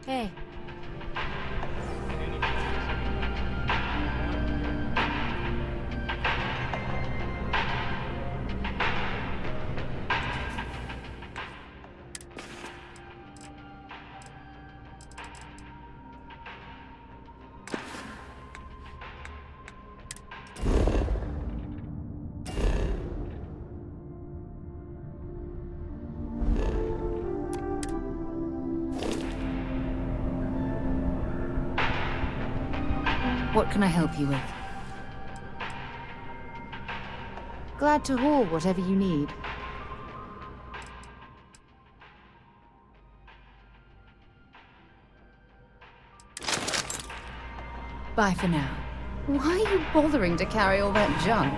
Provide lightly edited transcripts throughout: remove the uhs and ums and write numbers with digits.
Hey. What can I help you with? Glad to haul whatever you need. Bye for now. Why are you bothering to carry all that junk?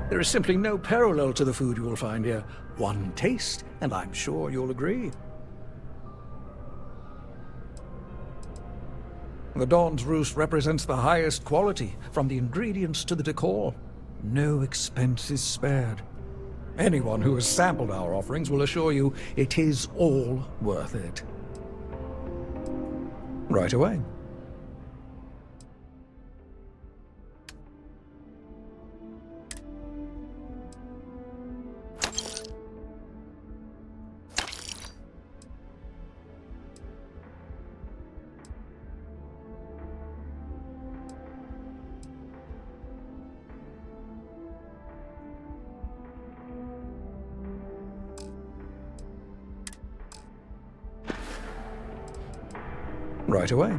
There is simply no parallel to the food you will find here. One taste, and I'm sure you'll agree. The Dawn's Roost represents the highest quality, from the ingredients to the decor. No expense is spared. Anyone who has sampled our offerings will assure you it is all worth it. Right away. Right away.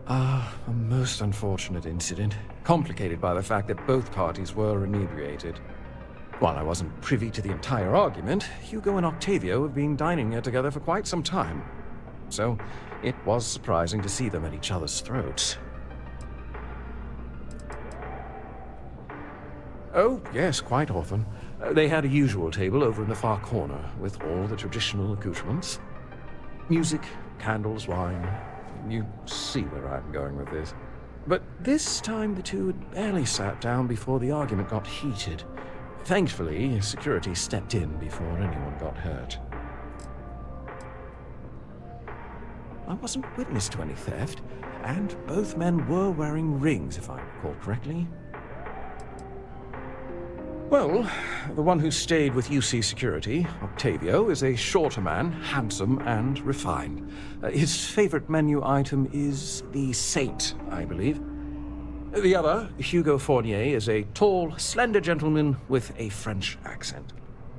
A most unfortunate incident, complicated by the fact that both parties were inebriated. While I wasn't privy to the entire argument, Hugo and Octavio have been dining here together for quite some time. So, it was surprising to see them at each other's throats. Oh, yes, quite often. They had a usual table over in the far corner, with all the traditional accoutrements. Music, candles, wine. You see where I'm going with this. But this time the two had barely sat down before the argument got heated. Thankfully, security stepped in before anyone got hurt. I wasn't witness to any theft, and both men were wearing rings, if I recall correctly. Well, the one who stayed with UC Security, Octavio, is a shorter man, handsome and refined. His favorite menu item is the Saint, I believe. The other, Hugo Fournier, is a tall, slender gentleman with a French accent.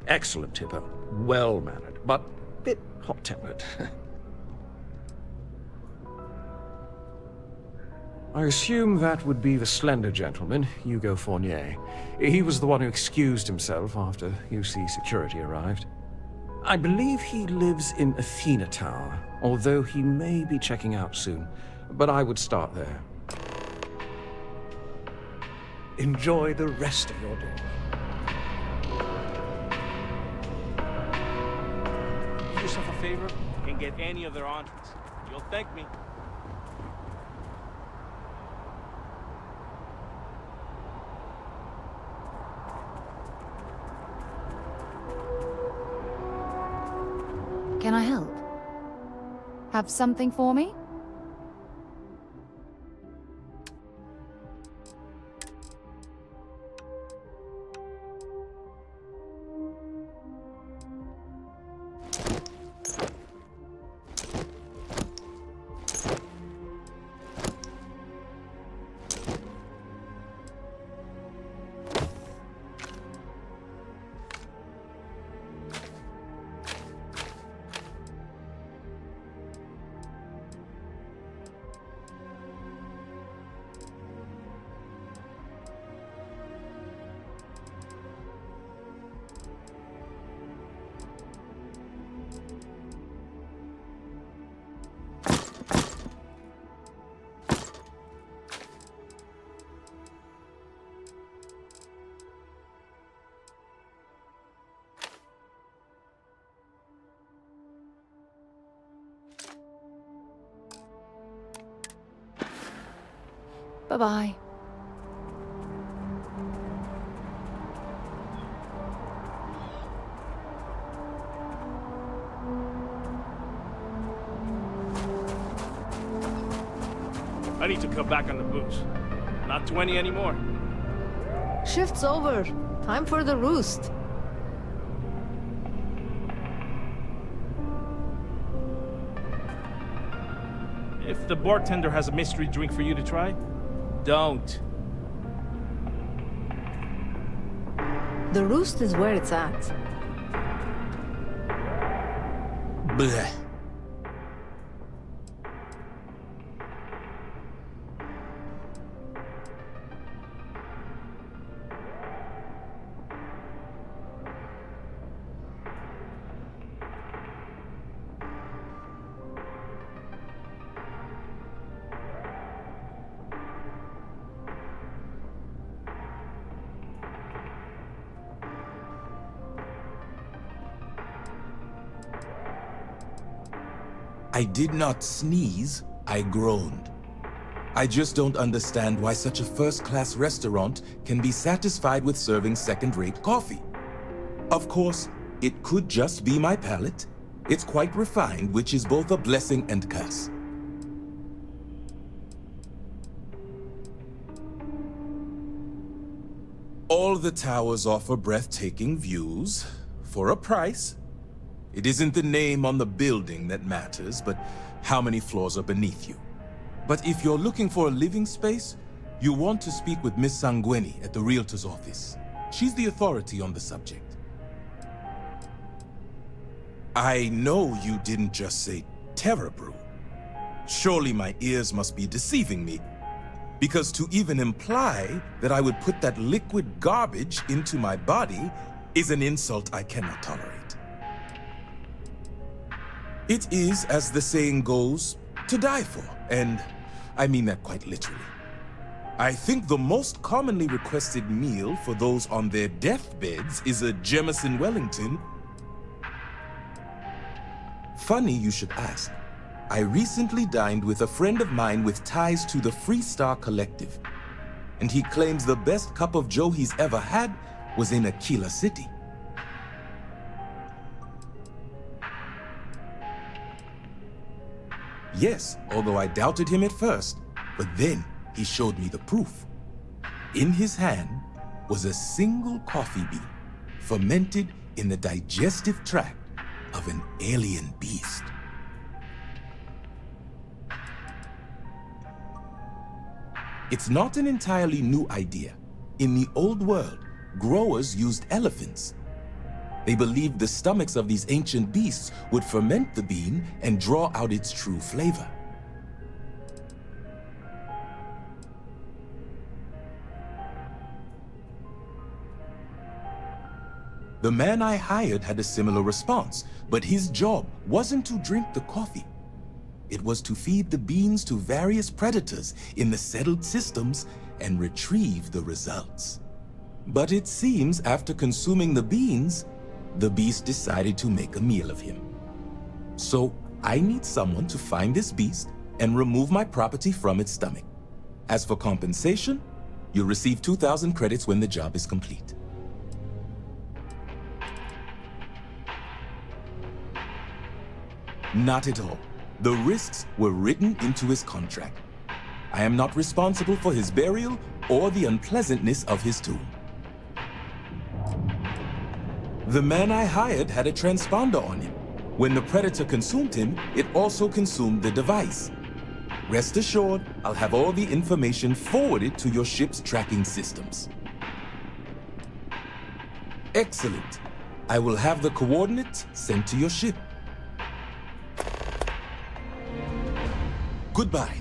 Excellent tipper, well-mannered, but a bit hot-tempered. I assume that would be the slender gentleman, Hugo Fournier. He was the one who excused himself after UC Security arrived. I believe he lives in Athena Tower, although he may be checking out soon. But I would start there. Enjoy the rest of your day. Do yourself a favor and get any of their entrees. You'll thank me. Can I help? Have something for me? Bye-bye. I need to cut back on the booze. Not 20 anymore. Shift's over. Time for the roost. If the bartender has a mystery drink for you to try, don't. The roost is where it's at. Bleh. I did not sneeze, I groaned. I just don't understand why such a first-class restaurant can be satisfied with serving second-rate coffee. Of course, it could just be my palate. It's quite refined, which is both a blessing and curse. All the towers offer breathtaking views, for a price. It isn't the name on the building that matters, but how many floors are beneath you. But if you're looking for a living space, you want to speak with Miss Sanguini at the Realtor's office. She's the authority on the subject. I know you didn't just say Terra Brew. Surely my ears must be deceiving me, because to even imply that I would put that liquid garbage into my body is an insult I cannot tolerate. It is, as the saying goes, to die for, and I mean that quite literally. I think the most commonly requested meal for those on their deathbeds is a Jemison Wellington. Funny you should ask. I recently dined with a friend of mine with ties to the Freestar Collective, and he claims the best cup of joe he's ever had was in Aquila City. Yes, although I doubted him at first, but then he showed me the proof. In his hand was a single coffee bean, fermented in the digestive tract of an alien beast. It's not an entirely new idea. In the old world, growers used elephants. They believed the stomachs of these ancient beasts would ferment the bean and draw out its true flavor. The man I hired had a similar response, but his job wasn't to drink the coffee. It was to feed the beans to various predators in the settled systems and retrieve the results. But it seems after consuming the beans, the beast decided to make a meal of him. So I need someone to find this beast and remove my property from its stomach. As for compensation, you'll receive 2,000 credits when the job is complete. Not at all. The risks were written into his contract. I am not responsible for his burial or the unpleasantness of his tomb. The man I hired had a transponder on him. When the predator consumed him, it also consumed the device. Rest assured, I'll have all the information forwarded to your ship's tracking systems. Excellent. I will have the coordinates sent to your ship. Goodbye.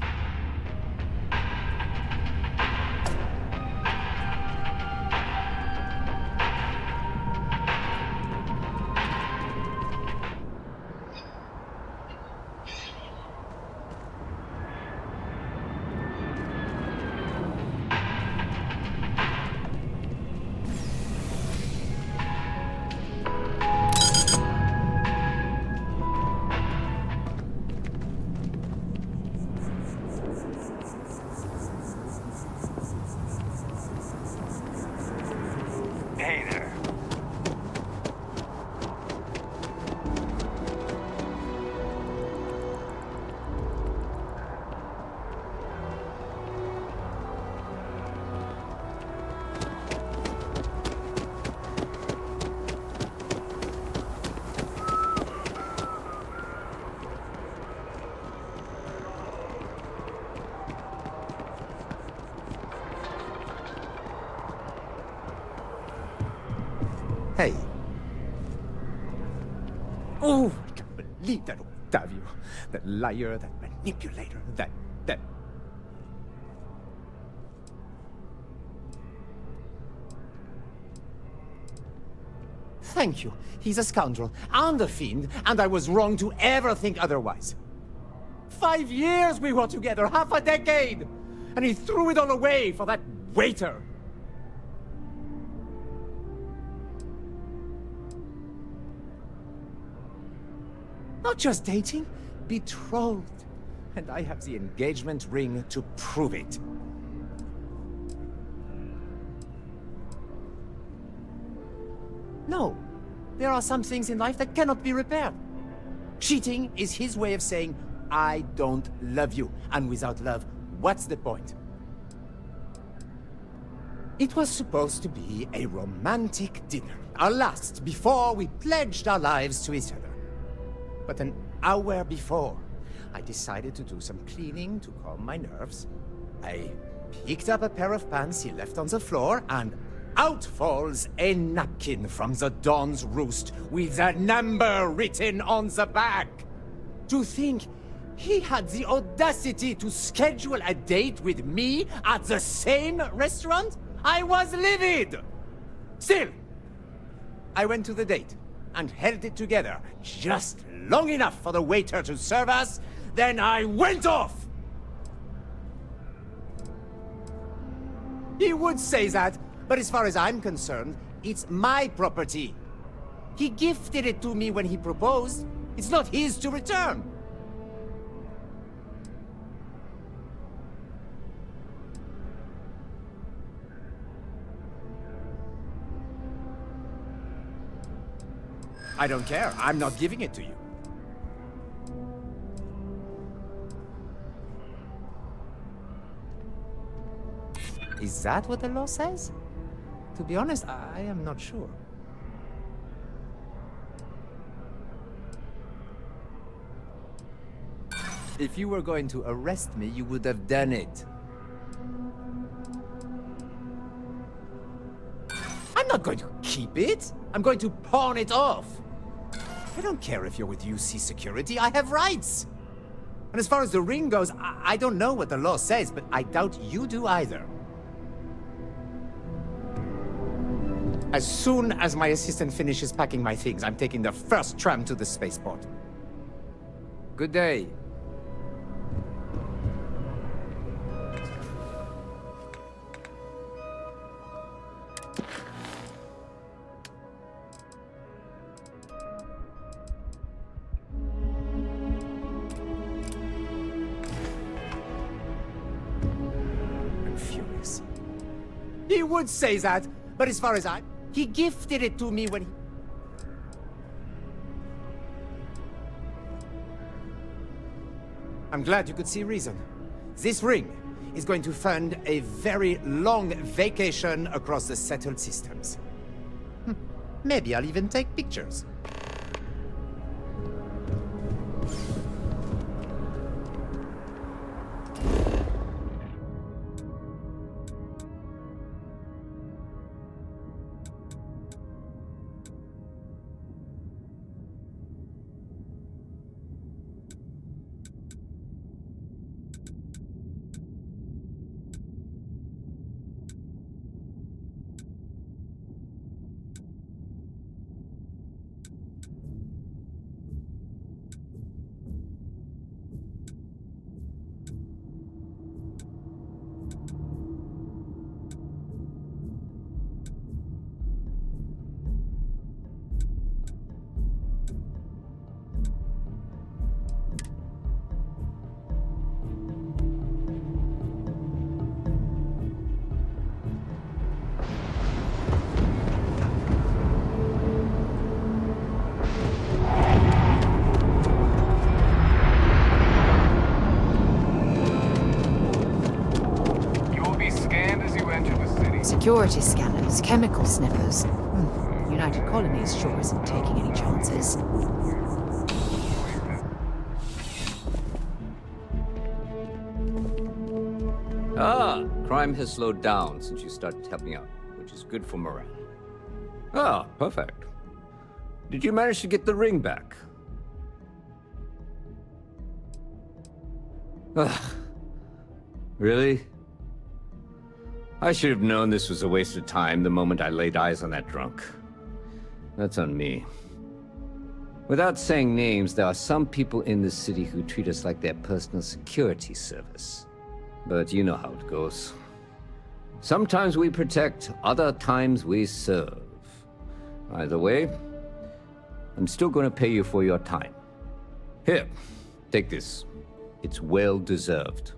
Hey. Oh, I can't believe that Octavio. That liar, that manipulator, that... Thank you. He's a scoundrel and a fiend, and I was wrong to ever think otherwise. 5 years we were together, half a decade! And he threw it all away for that waiter. Not just dating, betrothed. And I have the engagement ring to prove it. No, there are some things in life that cannot be repaired. Cheating is his way of saying, I don't love you. And without love, what's the point? It was supposed to be a romantic dinner, our last, before we pledged our lives to each other. But an hour before, I decided to do some cleaning to calm my nerves. I picked up a pair of pants he left on the floor, and out falls a napkin from the Dawn's Roost with a number written on the back. To think he had the audacity to schedule a date with me at the same restaurant? I was livid! Still, I went to the date and held it together just long enough for the waiter to serve us, then I went off! He would say that, but as far as I'm concerned, it's my property. He gifted it to me when he proposed. It's not his to return. I don't care. I'm not giving it to you. Is that what the law says? To be honest, I am not sure. If you were going to arrest me, you would have done it. I'm not going to keep it. I'm going to pawn it off. I don't care if you're with UC Security. I have rights. And as far as the ring goes, I don't know what the law says, but I doubt you do either. As soon as my assistant finishes packing my things, I'm taking the first tram to the spaceport. Good day. I'm furious. He would say that, but as far as he gifted it to me when he... I'm glad you could see reason. This ring is going to fund a very long vacation across the settled systems. Maybe I'll even take pictures. Security scanners, chemical sniffers. United Colonies sure isn't taking any chances. Crime has slowed down since you started helping out, which is good for morale. Ah, perfect. Did you manage to get the ring back? Ugh. Really? I should have known this was a waste of time the moment I laid eyes on that drunk. That's on me. Without saying names, there are some people in this city who treat us like their personal security service. But you know how it goes. Sometimes we protect, other times we serve. Either way, I'm still going to pay you for your time. Here, take this. It's well deserved.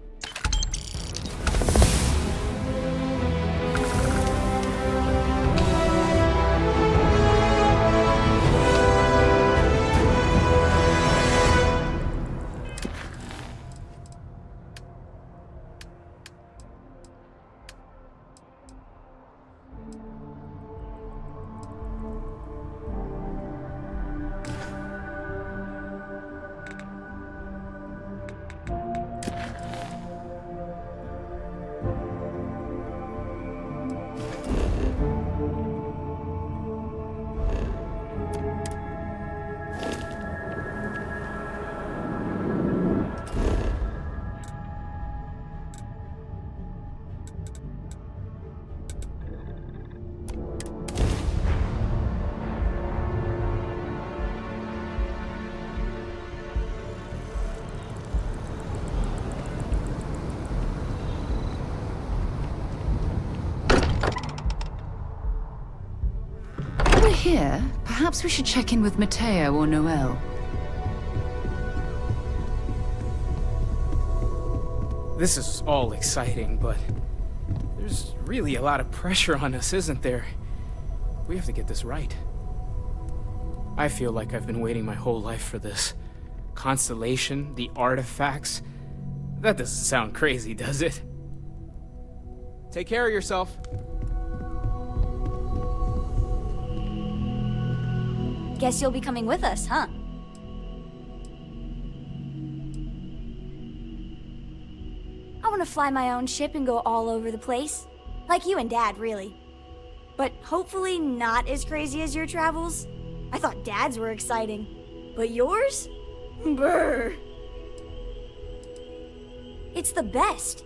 While we're here, perhaps we should check in with Mateo or Noel. This is all exciting, but there's really a lot of pressure on us, isn't there? We have to get this right. I feel like I've been waiting my whole life for this. Constellation, the artifacts. That doesn't sound crazy, does it? Take care of yourself. Guess you'll be coming with us, huh? I want to fly my own ship and go all over the place. Like you and Dad, really. But hopefully not as crazy as your travels. I thought Dad's were exciting. But yours? Brr. It's the best.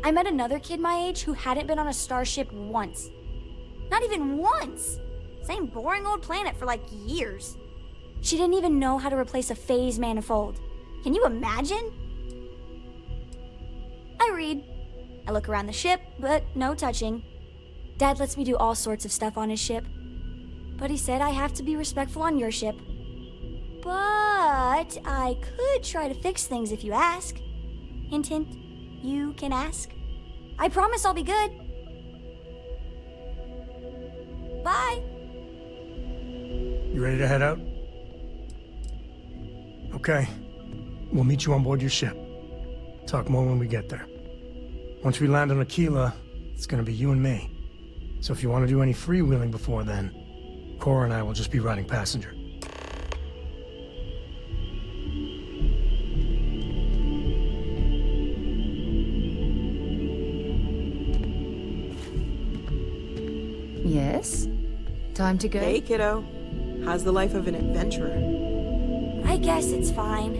I met another kid my age who hadn't been on a starship once. Not even once! Same boring old planet for like years. She didn't even know how to replace a phase manifold. Can you imagine? I read. I look around the ship, but no touching. Dad lets me do all sorts of stuff on his ship. But he said I have to be respectful on your ship. But I could try to fix things if you ask. Hint, hint. You can ask. I promise I'll be good. Bye. You ready to head out? Okay. We'll meet you on board your ship. Talk more when we get there. Once we land on Aquila, it's gonna be you and me. So if you want to do any freewheeling before then, Cora and I will just be riding passenger. Yes? Time to go? Hey, kiddo. How's the life of an adventurer? I guess it's fine.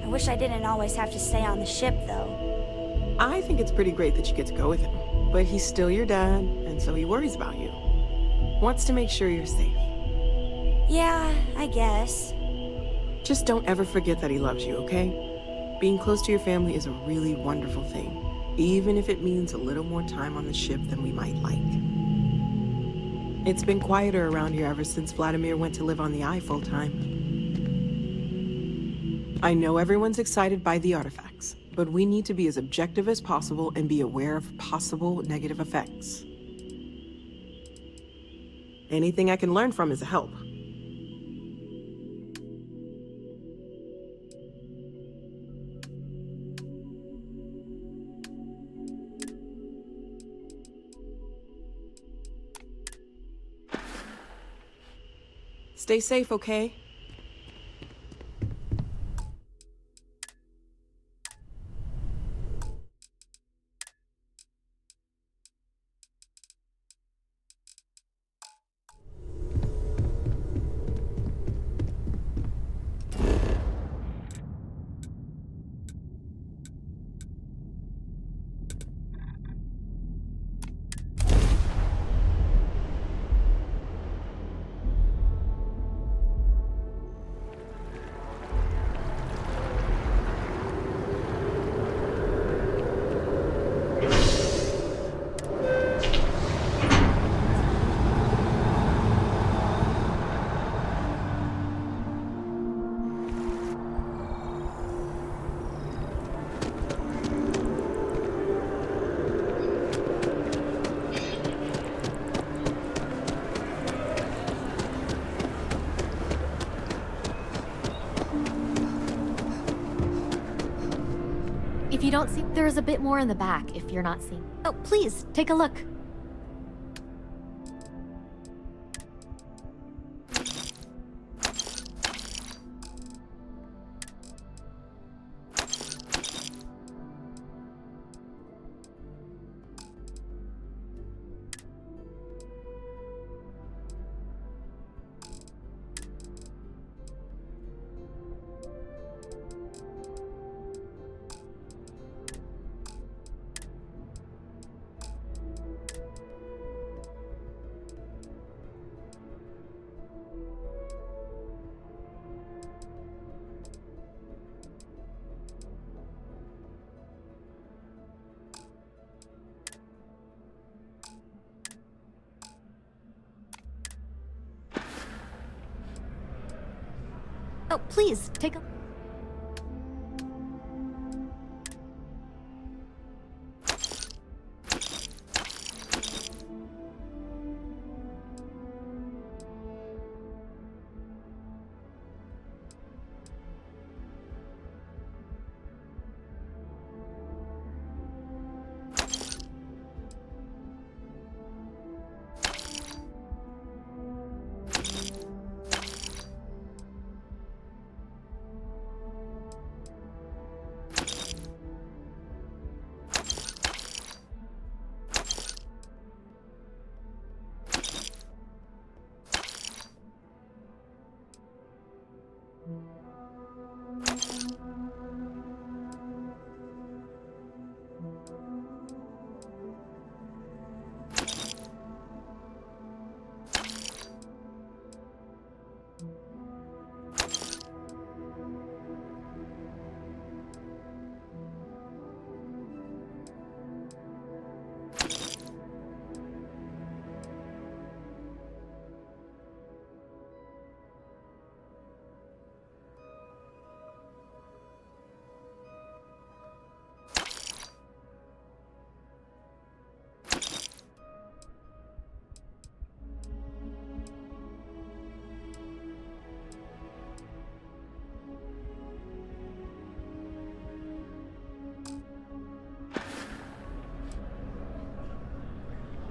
I wish I didn't always have to stay on the ship, though. I think it's pretty great that you get to go with him. But he's still your dad, and so he worries about you. Wants to make sure you're safe. Yeah, I guess. Just don't ever forget that he loves you, okay? Being close to your family is a really wonderful thing, even if it means a little more time on the ship than we might like. It's been quieter around here ever since Vladimir went to live on the Eye full-time. I know everyone's excited by the artifacts, but we need to be as objective as possible and be aware of possible negative effects. Anything I can learn from is a help. Stay safe, okay? If you don't see, there's a bit more in the back if you're not seeing. Oh, please, take a look. Oh, please, take a...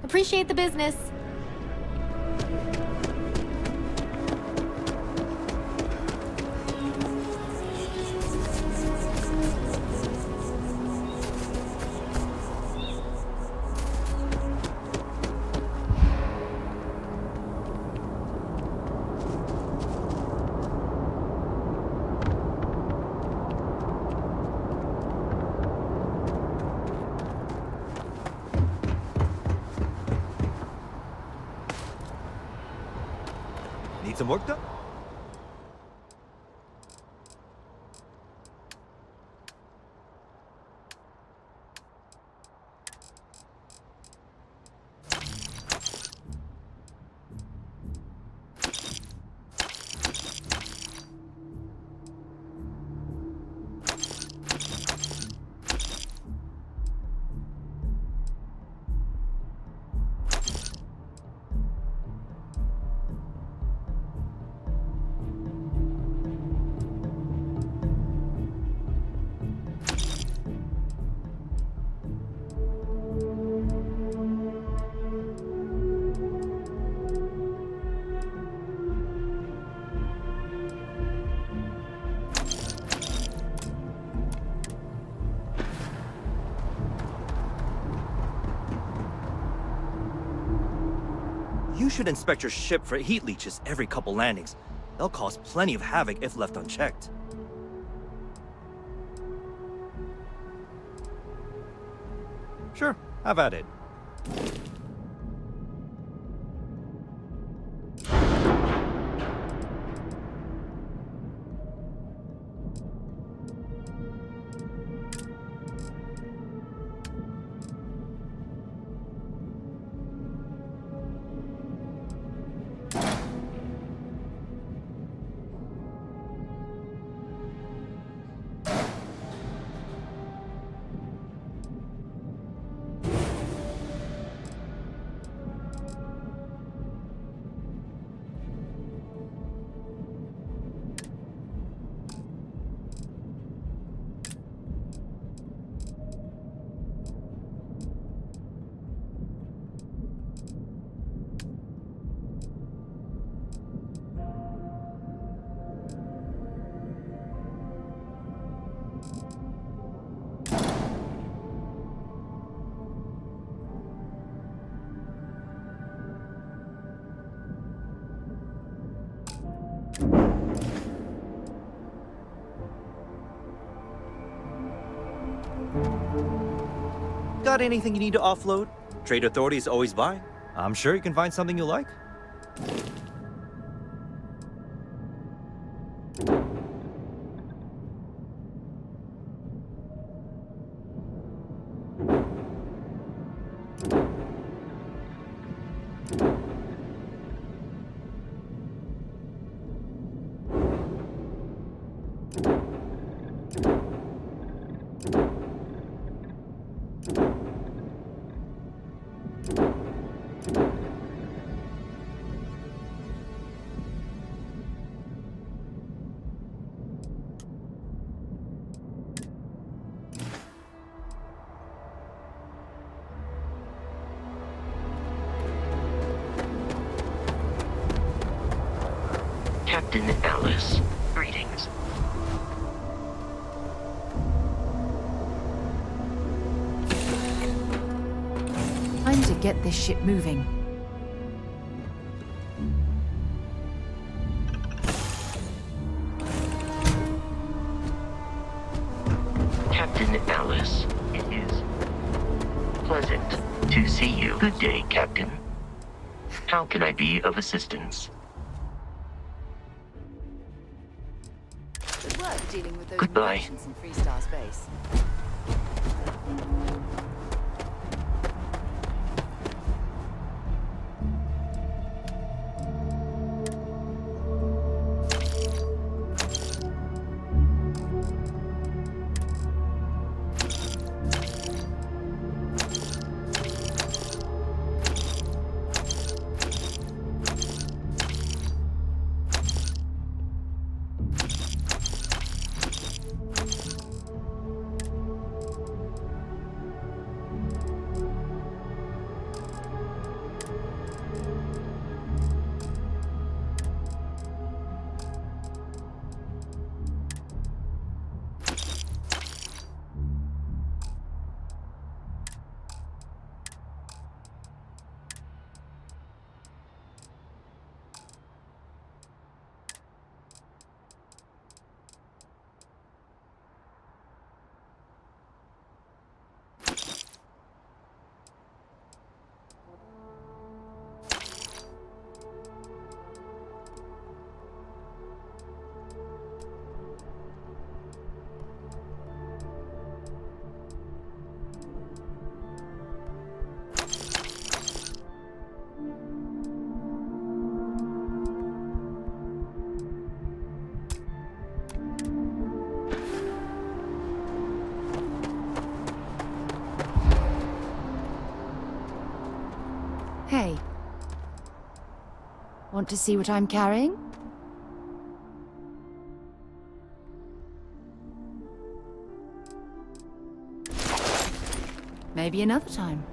Appreciate the business. Need some work done? You should inspect your ship for heat leeches every couple landings. They'll cause plenty of havoc if left unchecked. Sure, have at it. Got anything you need to offload? Trade Authority is always buying. I'm sure you can find something you like. Captain Alice, greetings. Time to get this ship moving. Captain Alice, it is pleasant to see you. Good day, Captain. How can I be of assistance? Good work dealing with those Goodbye. mutations in Freestar space. Hey. Want to see what I'm carrying? Maybe another time.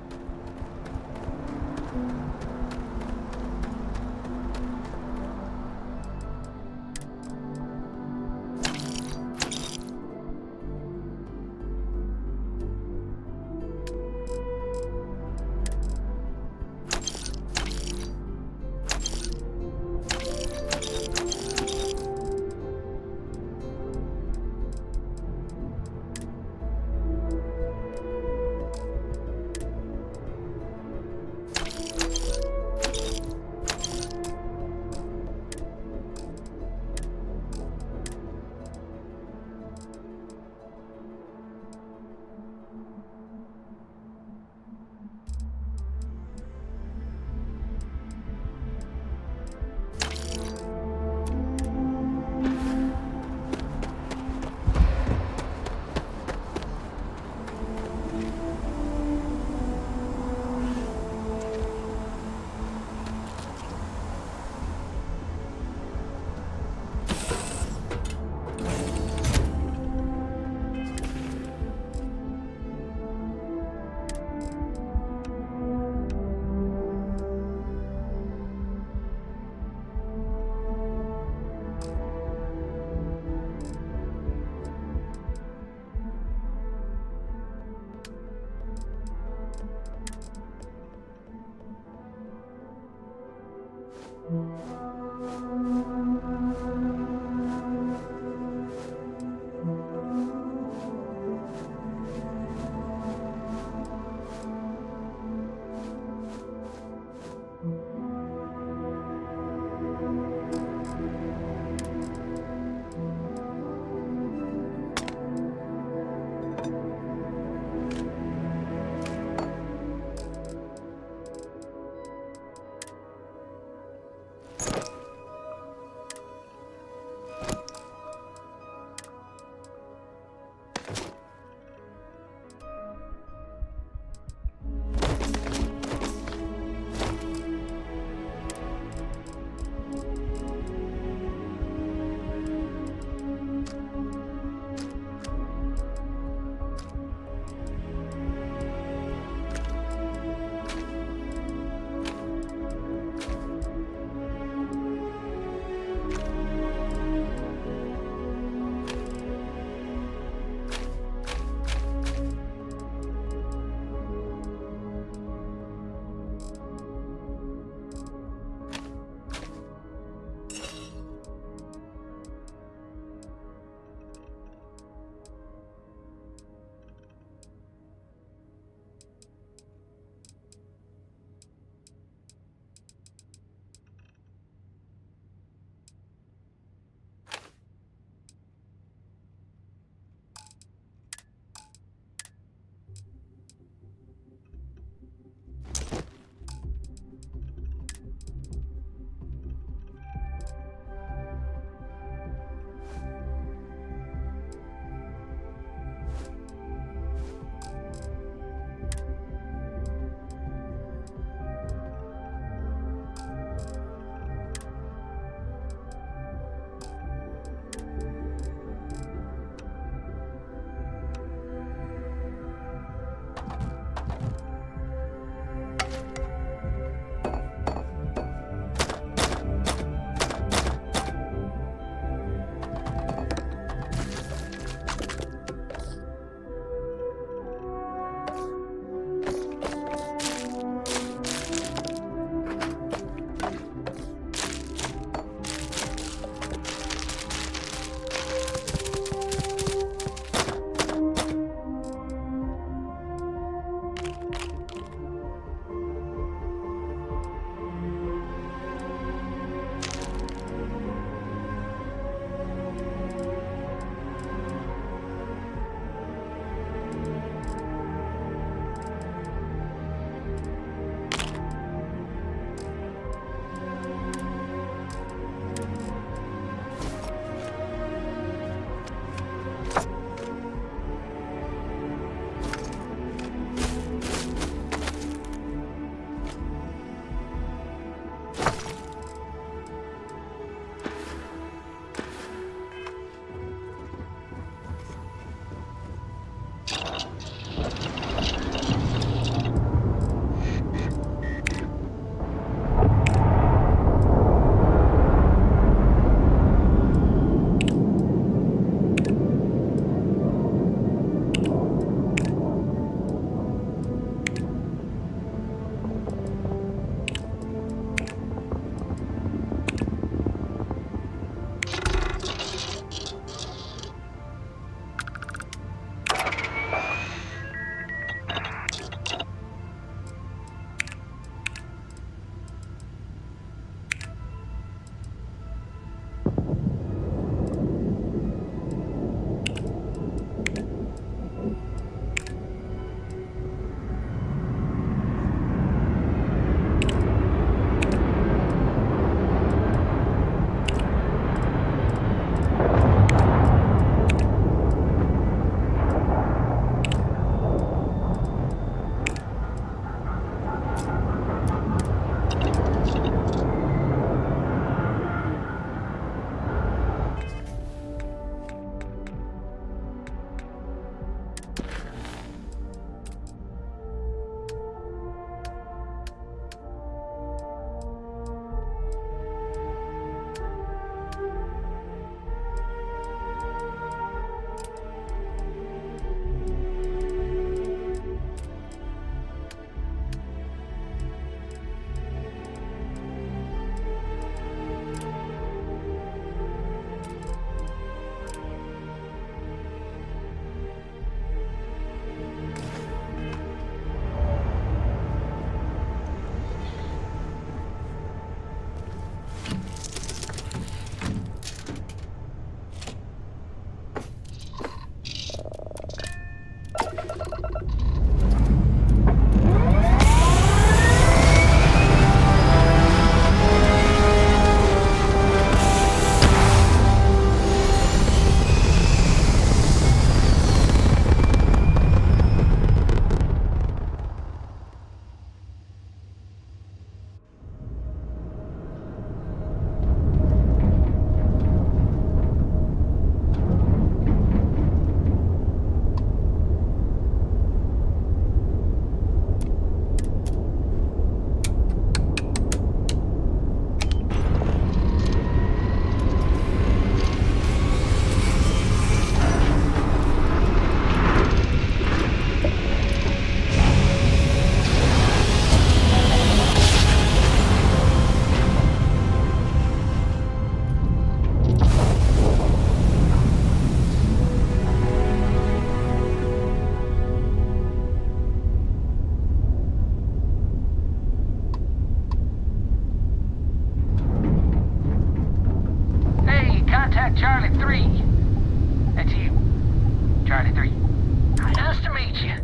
get you.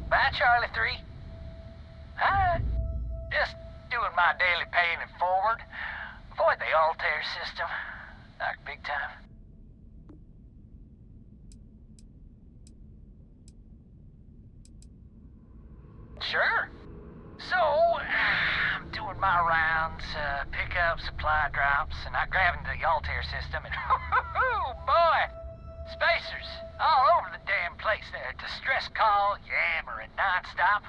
Bye, Charlie 3. Hi. Just doing my daily paying it forward. Avoid the Altair system. Like big time. Sure. So, I'm doing my rounds, pick up supply drops, and I grab into the Altair system, and boy, spacers all over the damn place there. Distress call, yammering nonstop.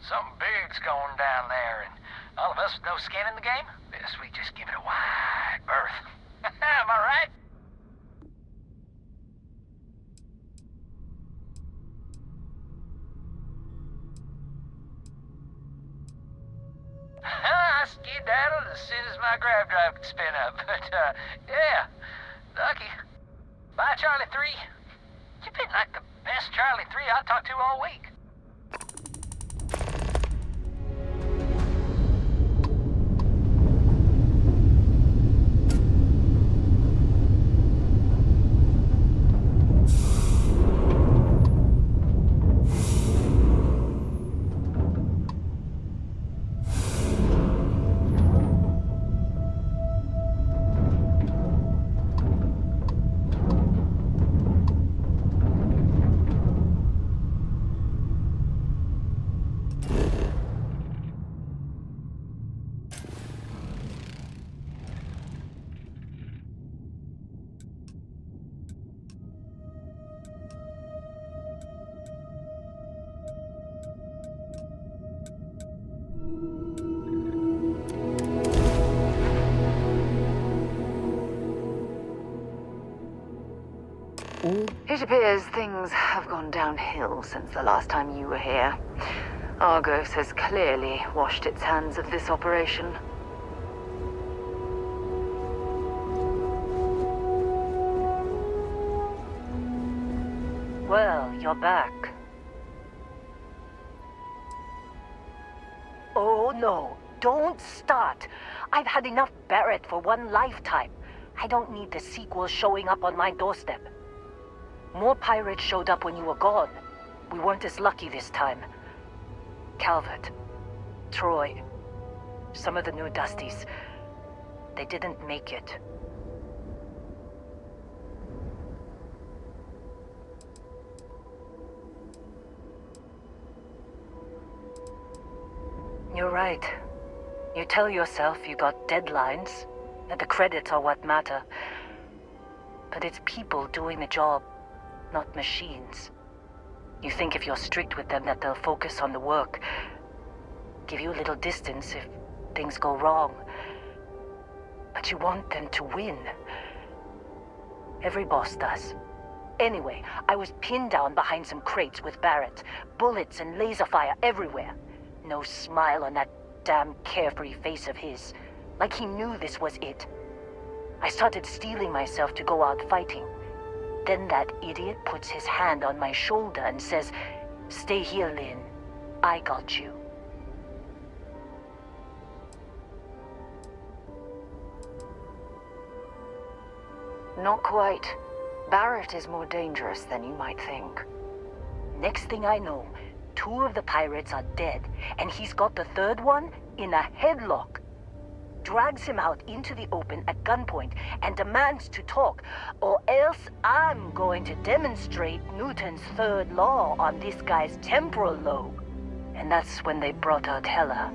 Something big's going down there, and all of us with no skin in the game, best we just give it a wide berth. Am I right? I skedaddled as soon as my grab drive could spin up, but, yeah, lucky. Bye, Charlie 3. You've been like the best Charlie 3 I've talked to all week. It appears things have gone downhill since the last time you were here. Argos has clearly washed its hands of this operation. Well, you're back. Oh no, don't start. I've had enough Barrett for one lifetime. I don't need the sequel showing up on my doorstep. More pirates showed up when you were gone. We weren't as lucky this time. Calvert, Troy, some of the new Dusties, they didn't make it. You're right. You tell yourself you got deadlines, that the credits are what matter. But it's people doing the job, not machines. You think if you're strict with them that they'll focus on the work, give you a little distance if things go wrong. But you want them to win. Every boss does. Anyway, I was pinned down behind some crates with Barrett. Bullets and laser fire everywhere. No smile on that damn carefree face of his. Like he knew this was it. I started steeling myself to go out fighting. Then that idiot puts his hand on my shoulder and says, "Stay here, Lynn. I got you." Not quite. Barrett is more dangerous than you might think. Next thing I know, 2 of the pirates are dead, and he's got the 3rd one in a headlock. Drags him out into the open at gunpoint and demands to talk, or else I'm going to demonstrate Newton's 3rd law on this guy's temporal lobe. And that's when they brought out Hela.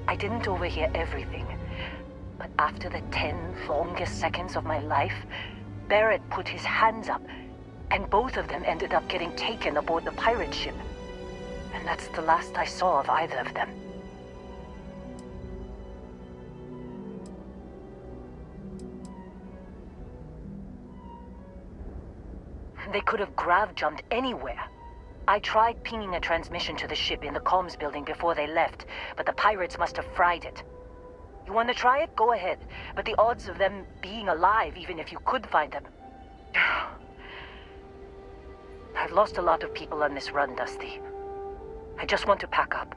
I didn't overhear everything, but after the 10 longest seconds of my life, Barrett put his hands up, and both of them ended up getting taken aboard the pirate ship. And that's the last I saw of either of them. They could have grav-jumped anywhere. I tried pinging a transmission to the ship in the comms building before they left, but the pirates must have fried it. You want to try it? Go ahead. But the odds of them being alive, even if you could find them... I've lost a lot of people on this run, Dusty. I just want to pack up.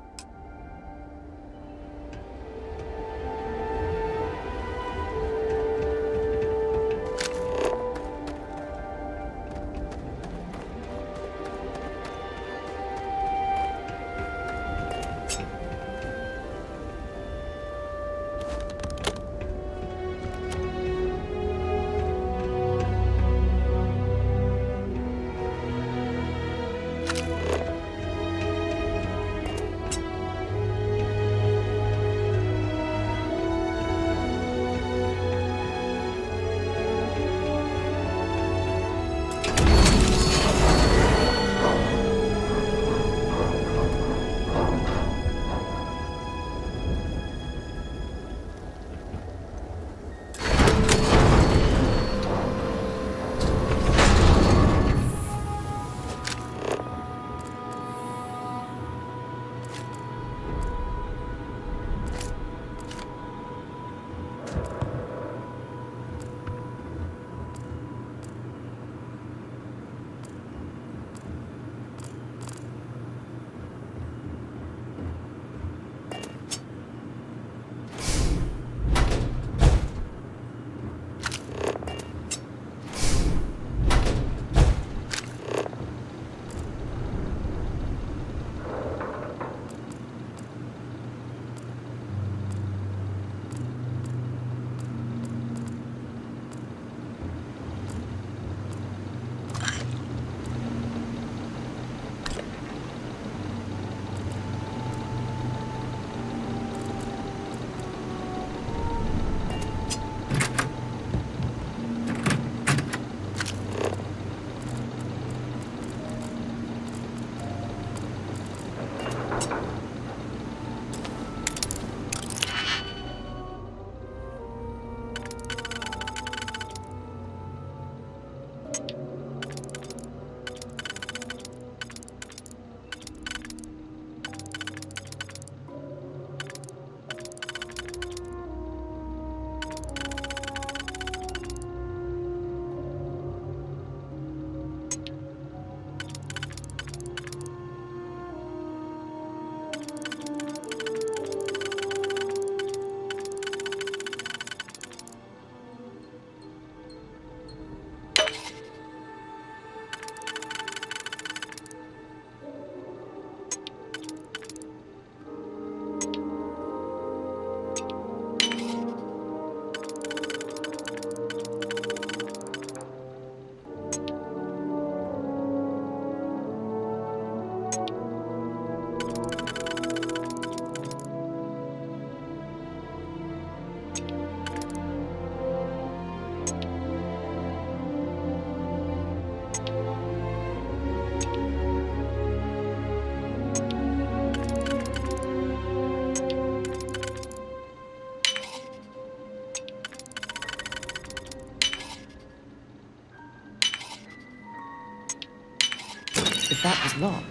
If that was locked.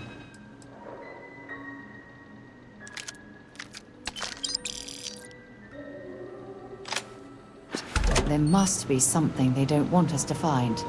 There must be something they don't want us to find.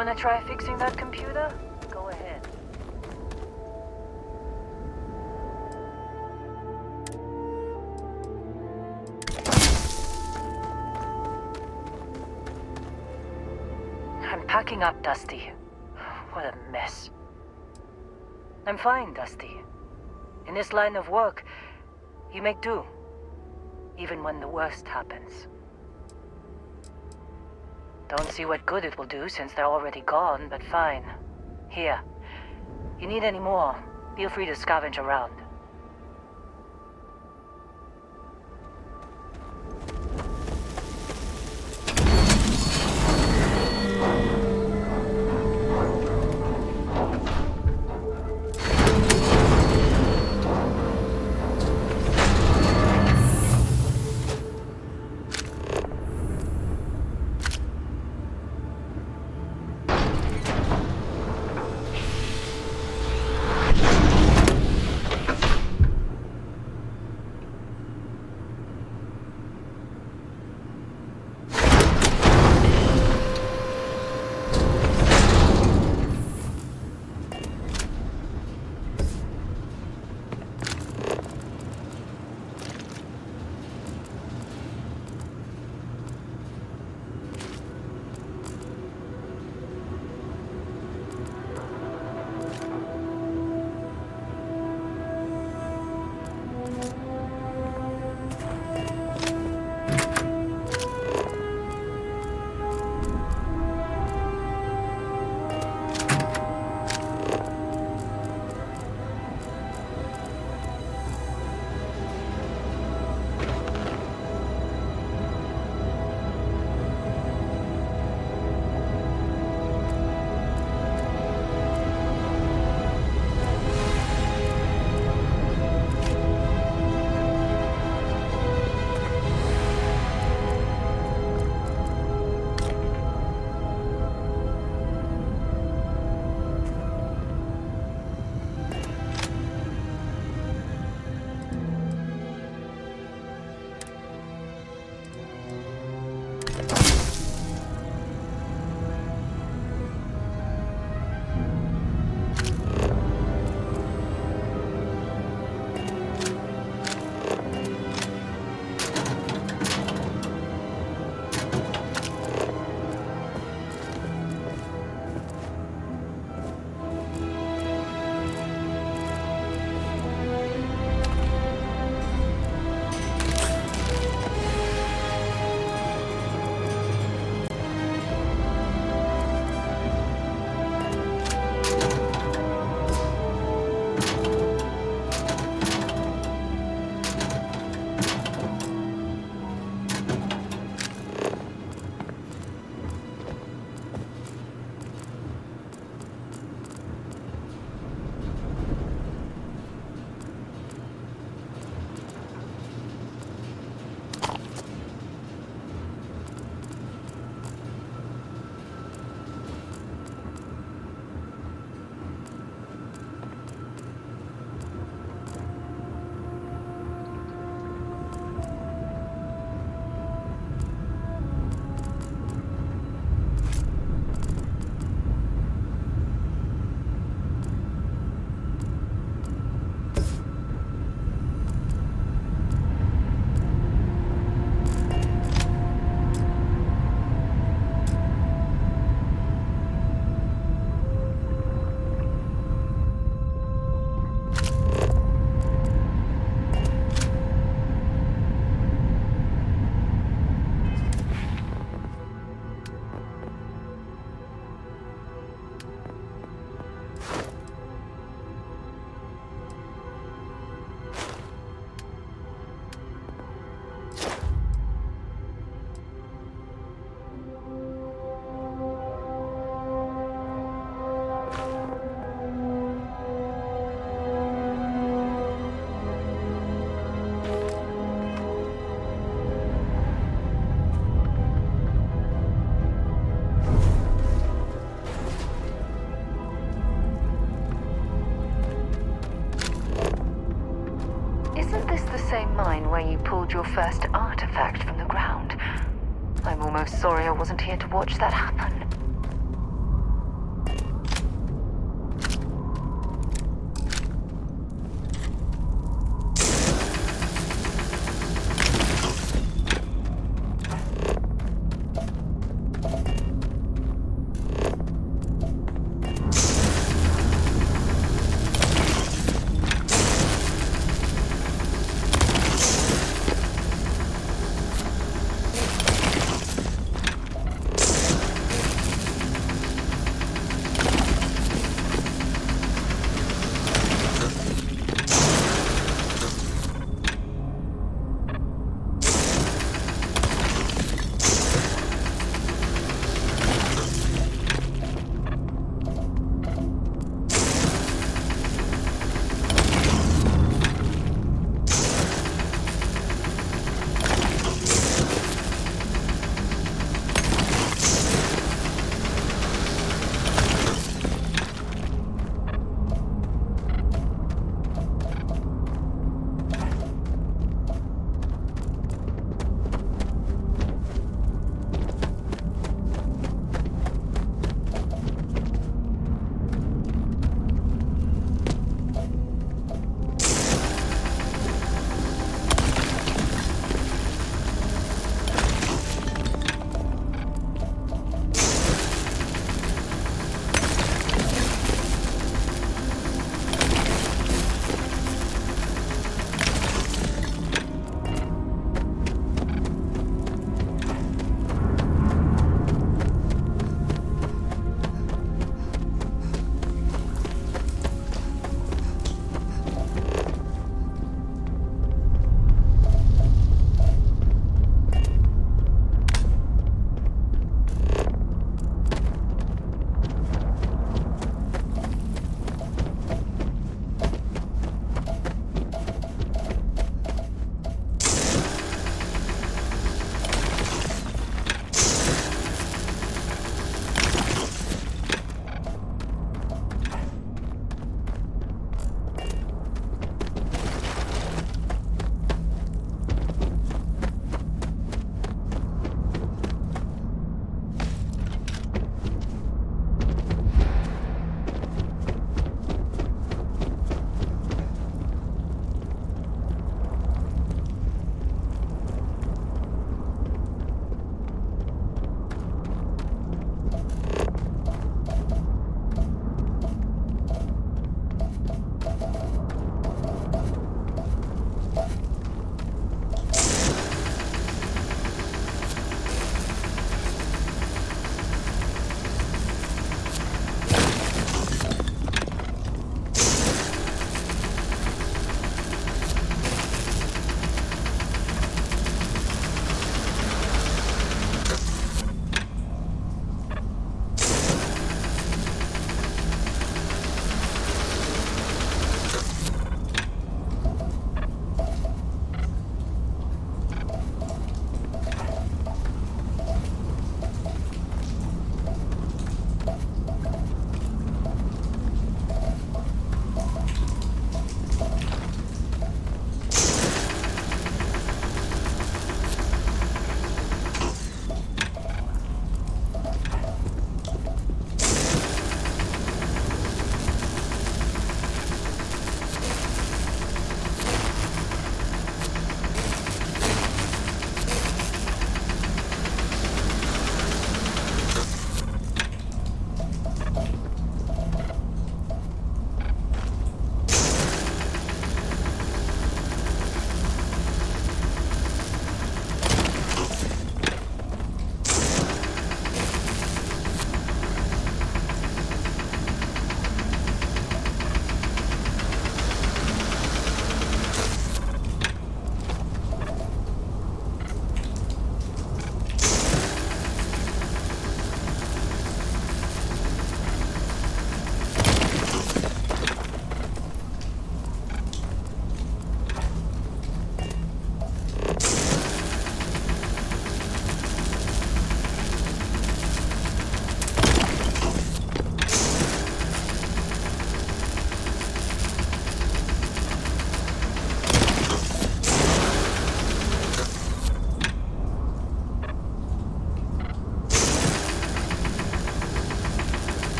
wanna try fixing that computer? Go ahead. I'm packing up, Dusty. What a mess. I'm fine, Dusty. In this line of work, you make do. Even when the worst happens. Don't see what good it will do since they're already gone, but fine. Here. You need any more, feel free to scavenge around. where you pulled your first artifact from the ground. I'm almost sorry I wasn't here to watch that happen.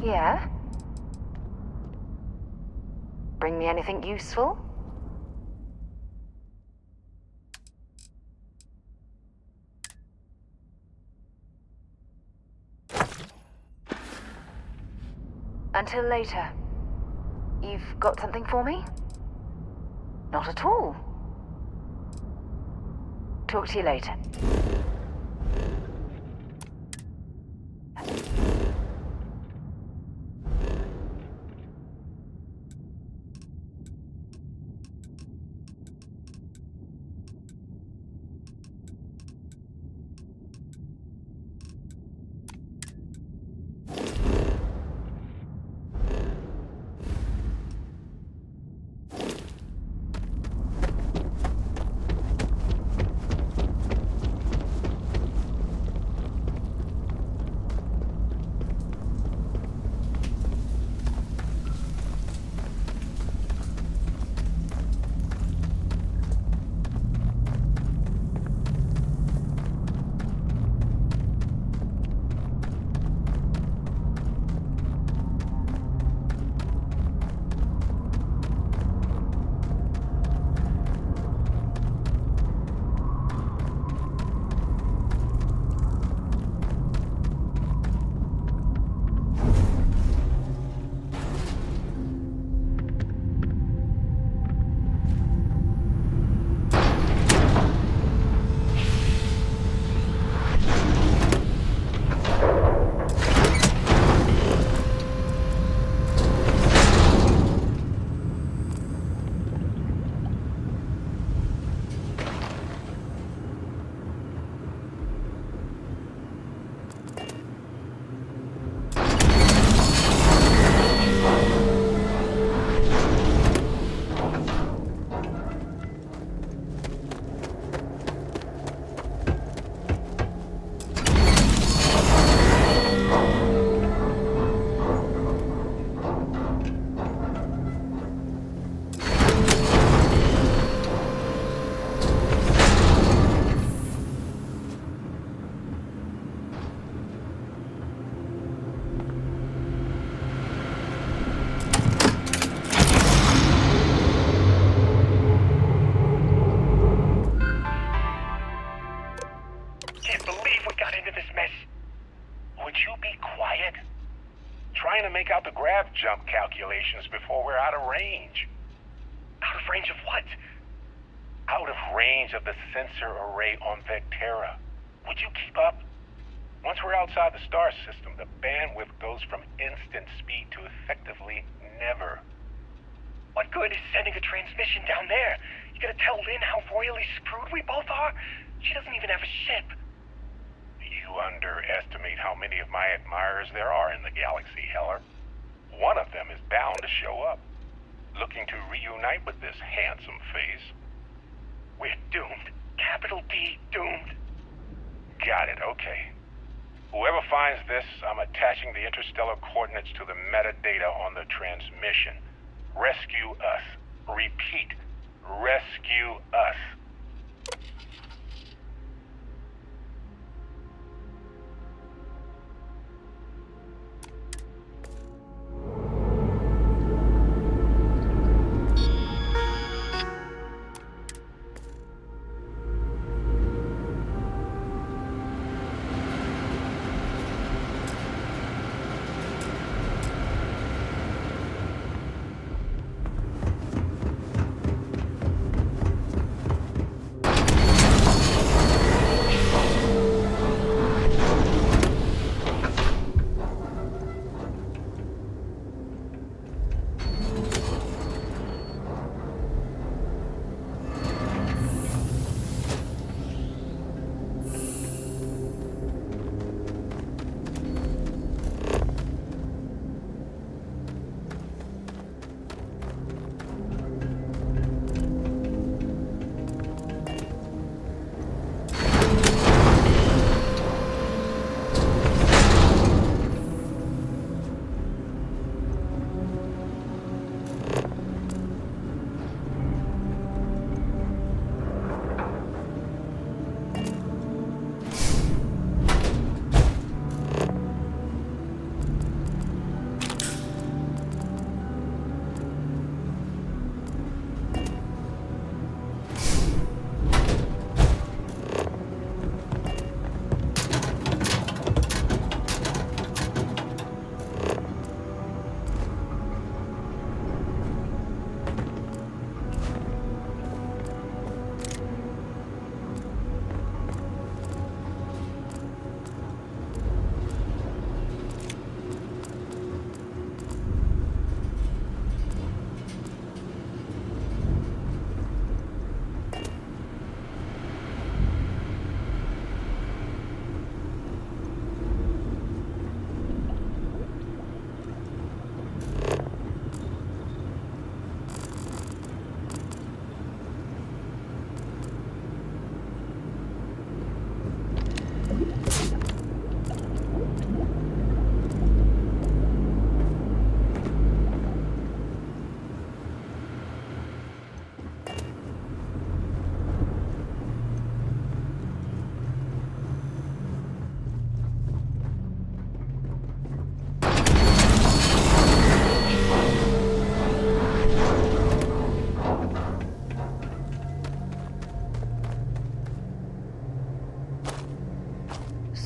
Yeah? Bring me anything useful? Until later. You've got something for me? Not at all. Talk to you later. Jump calculations before we're out of range. Out of range of what? Out of range of the sensor array on Vectera. Would you keep up? Once we're outside the star system, the bandwidth goes from instant speed to effectively never. What good is sending a transmission down there? You gonna tell Lynn how royally screwed we both are? She doesn't even have a ship. You underestimate how many of my admirers there are in the galaxy, Heller. One of them is bound to show up, looking to reunite with this handsome face. We're doomed. Capital D, doomed. Got it, okay. Whoever finds this, I'm attaching the interstellar coordinates to the metadata on the transmission. Rescue us. Repeat, rescue us.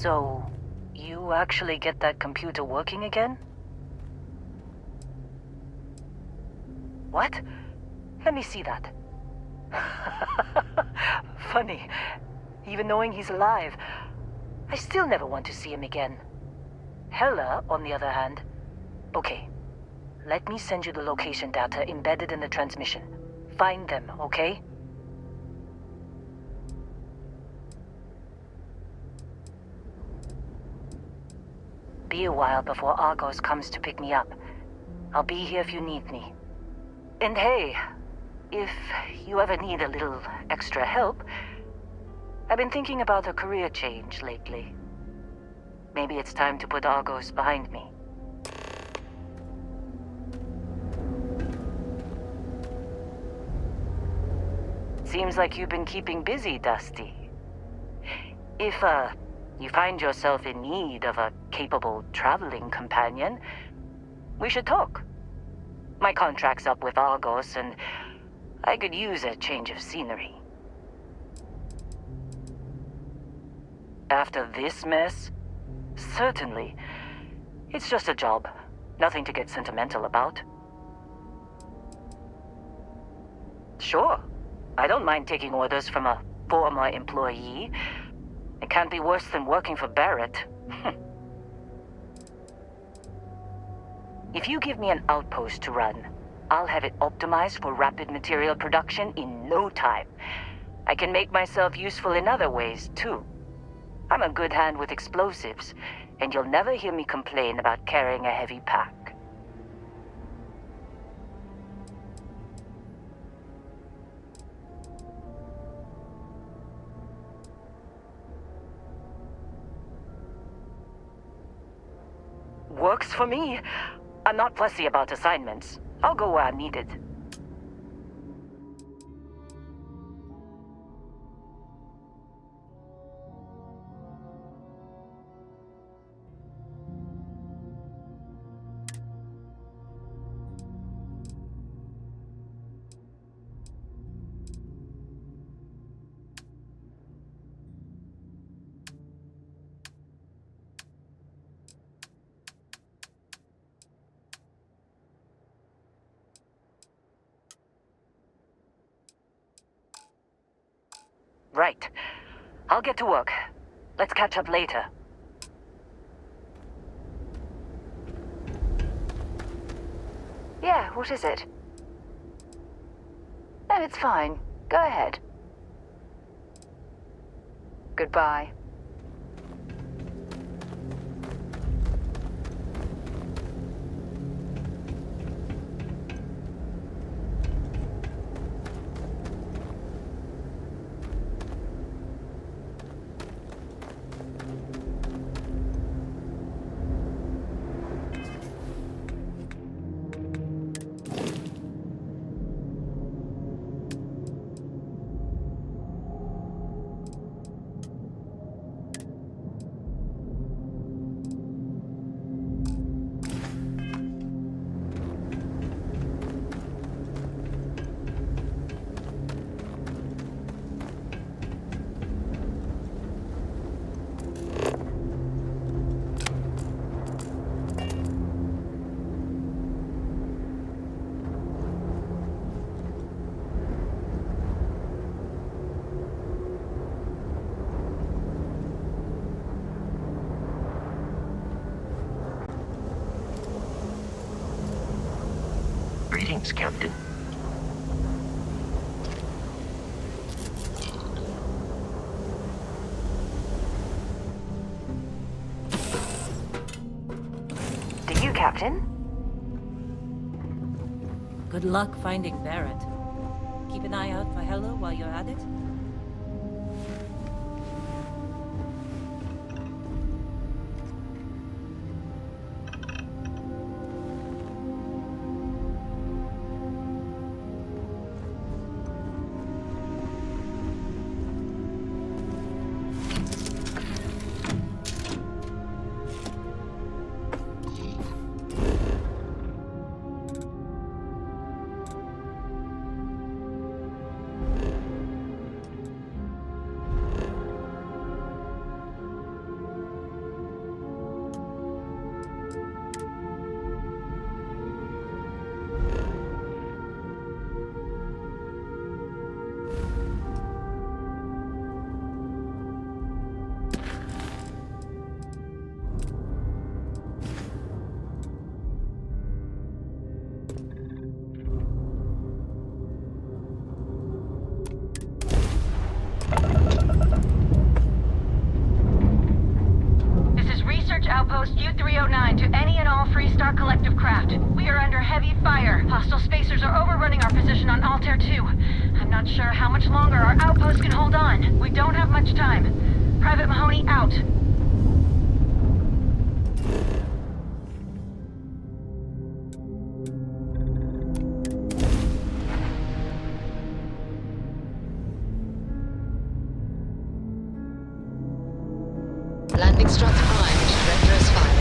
So, you actually get that computer working again? What? Let me see that. Funny. Even knowing he's alive, I still never want to see him again. Hella, on the other hand. Okay. Let me send you the location data embedded in the transmission. Find them, okay? Be a while before Argos comes to pick me up. I'll be here if you need me. And hey, if you ever need a little extra help, I've been thinking about a career change lately. Maybe it's time to put Argos behind me. Seems like you've been keeping busy, Dusty. If, you find yourself in need of a capable traveling companion, we should talk. My contract's up with Argos, and I could use a change of scenery. After this mess? Certainly. It's just a job. Nothing to get sentimental about. Sure. I don't mind taking orders from a former employee. It can't be worse than working for Barrett. If you give me an outpost to run, I'll have it optimized for rapid material production in no time. I can make myself useful in other ways, too. I'm a good hand with explosives, and you'll never hear me complain about carrying a heavy pack. Works for me. I'm not fussy about assignments. I'll go where I'm needed. Right. I'll get to work. Let's catch up later. Yeah, what is it? No, it's fine. Go ahead. Goodbye. Greetings, Captain. To you, Captain. Good luck finding Barrett. Keep an eye out for Hella while you're at it. heavy fire. Hostile spacers are overrunning our position on Altair 2. I'm not sure how much longer our outpost can hold on. We don't have much time. Private Mahoney out. Landing struts primed. Director's fire.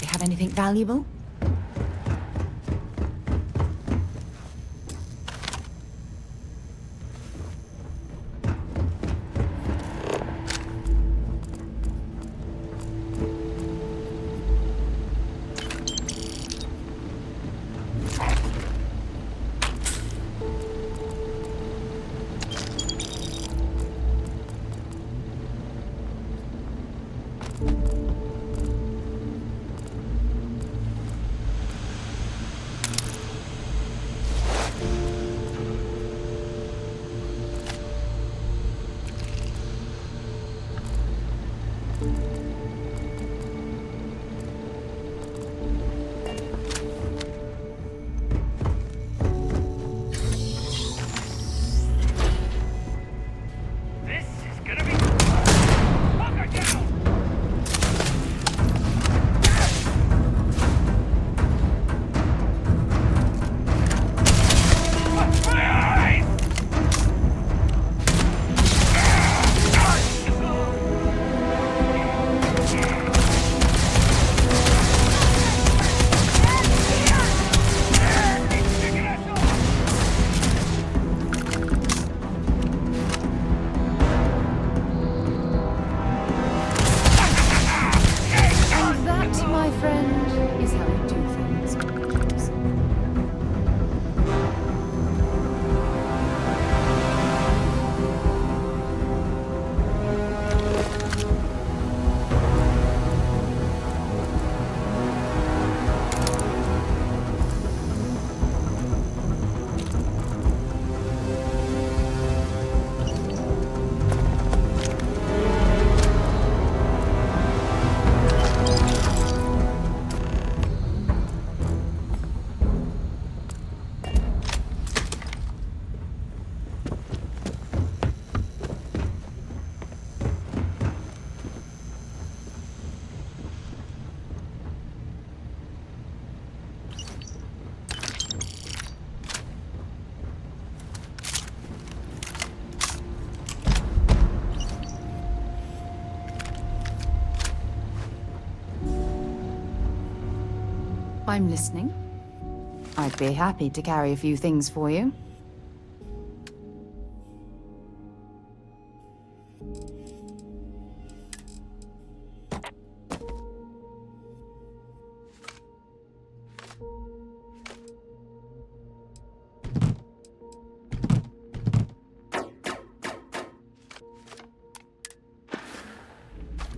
Have anything valuable? I'm listening. I'd be happy to carry a few things for you.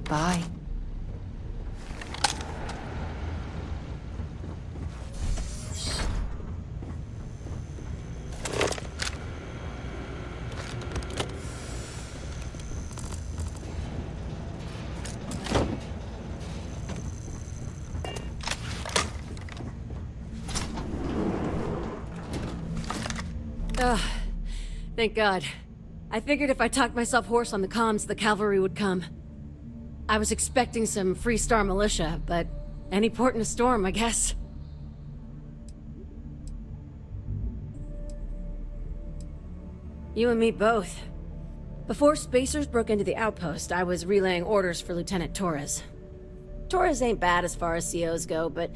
Bye. Ugh. Thank God. I figured if I talked myself hoarse on the comms, the cavalry would come. I was expecting some Free Star militia, but any port in a storm, I guess. You and me both. Before Spacers broke into the outpost, I was relaying orders for Lieutenant Torres. Torres ain't bad as far as COs go, but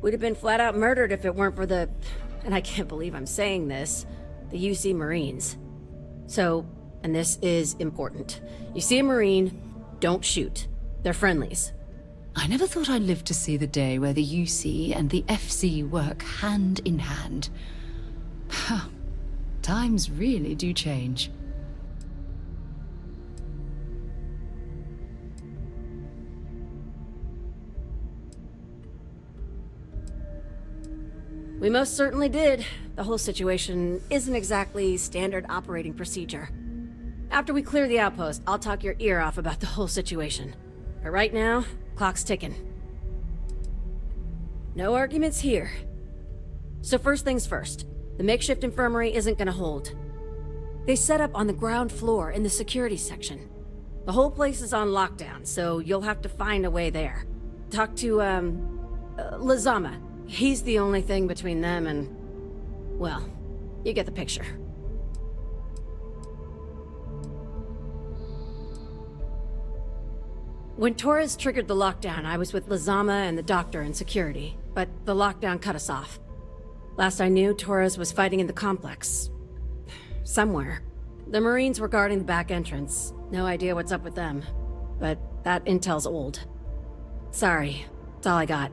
we'd have been flat out murdered if it weren't for the... and I can't believe I'm saying this... the UC Marines. So, and this is important. You see a Marine, don't shoot. They're friendlies. I never thought I'd live to see the day where the UC and the FC work hand in hand. Times really do change. We most certainly did. The whole situation isn't exactly standard operating procedure. After we clear the outpost, I'll talk your ear off about the whole situation. But right now, clock's ticking. No arguments here. So first things first, the makeshift infirmary isn't gonna hold. They set up on the ground floor in the security section. The whole place is on lockdown, so you'll have to find a way there. Talk to, Lazama. He's the only thing between them and... well, you get the picture. When Torres triggered the lockdown, I was with Lazama and the doctor in security, but the lockdown cut us off. Last I knew, Torres was fighting in the complex. Somewhere. The Marines were guarding the back entrance. No idea what's up with them. But that intel's old. Sorry, that's all I got.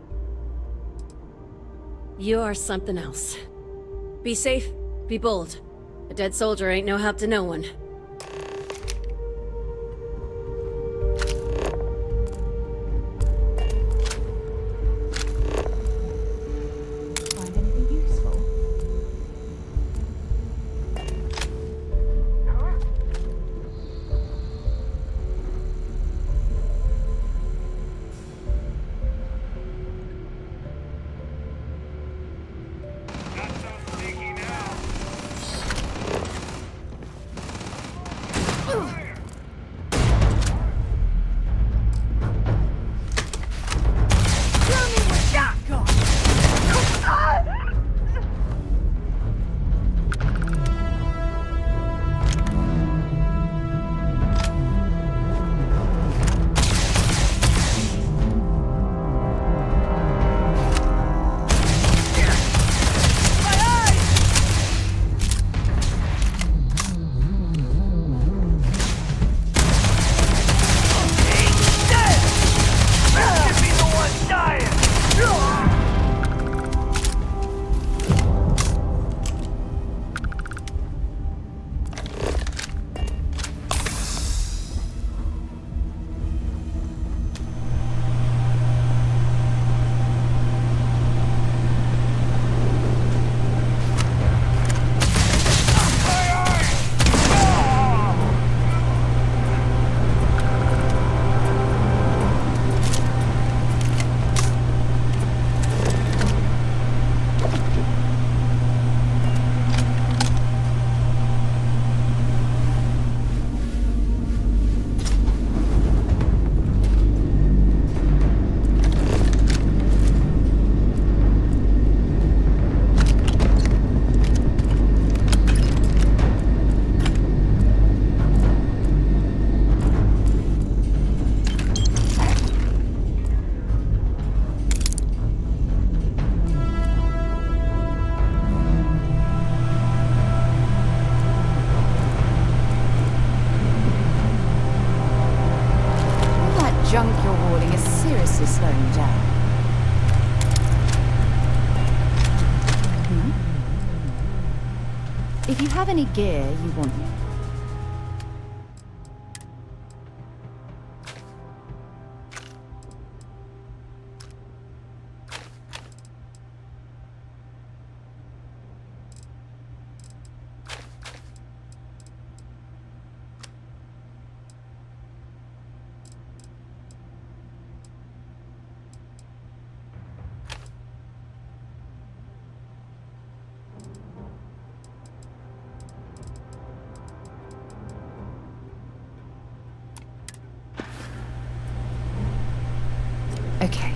You are something else. Be safe, be bold. A dead soldier ain't no help to no one. Find anything useful? junk you're hoarding is seriously slowing you down. If you have any gear you want... Okay.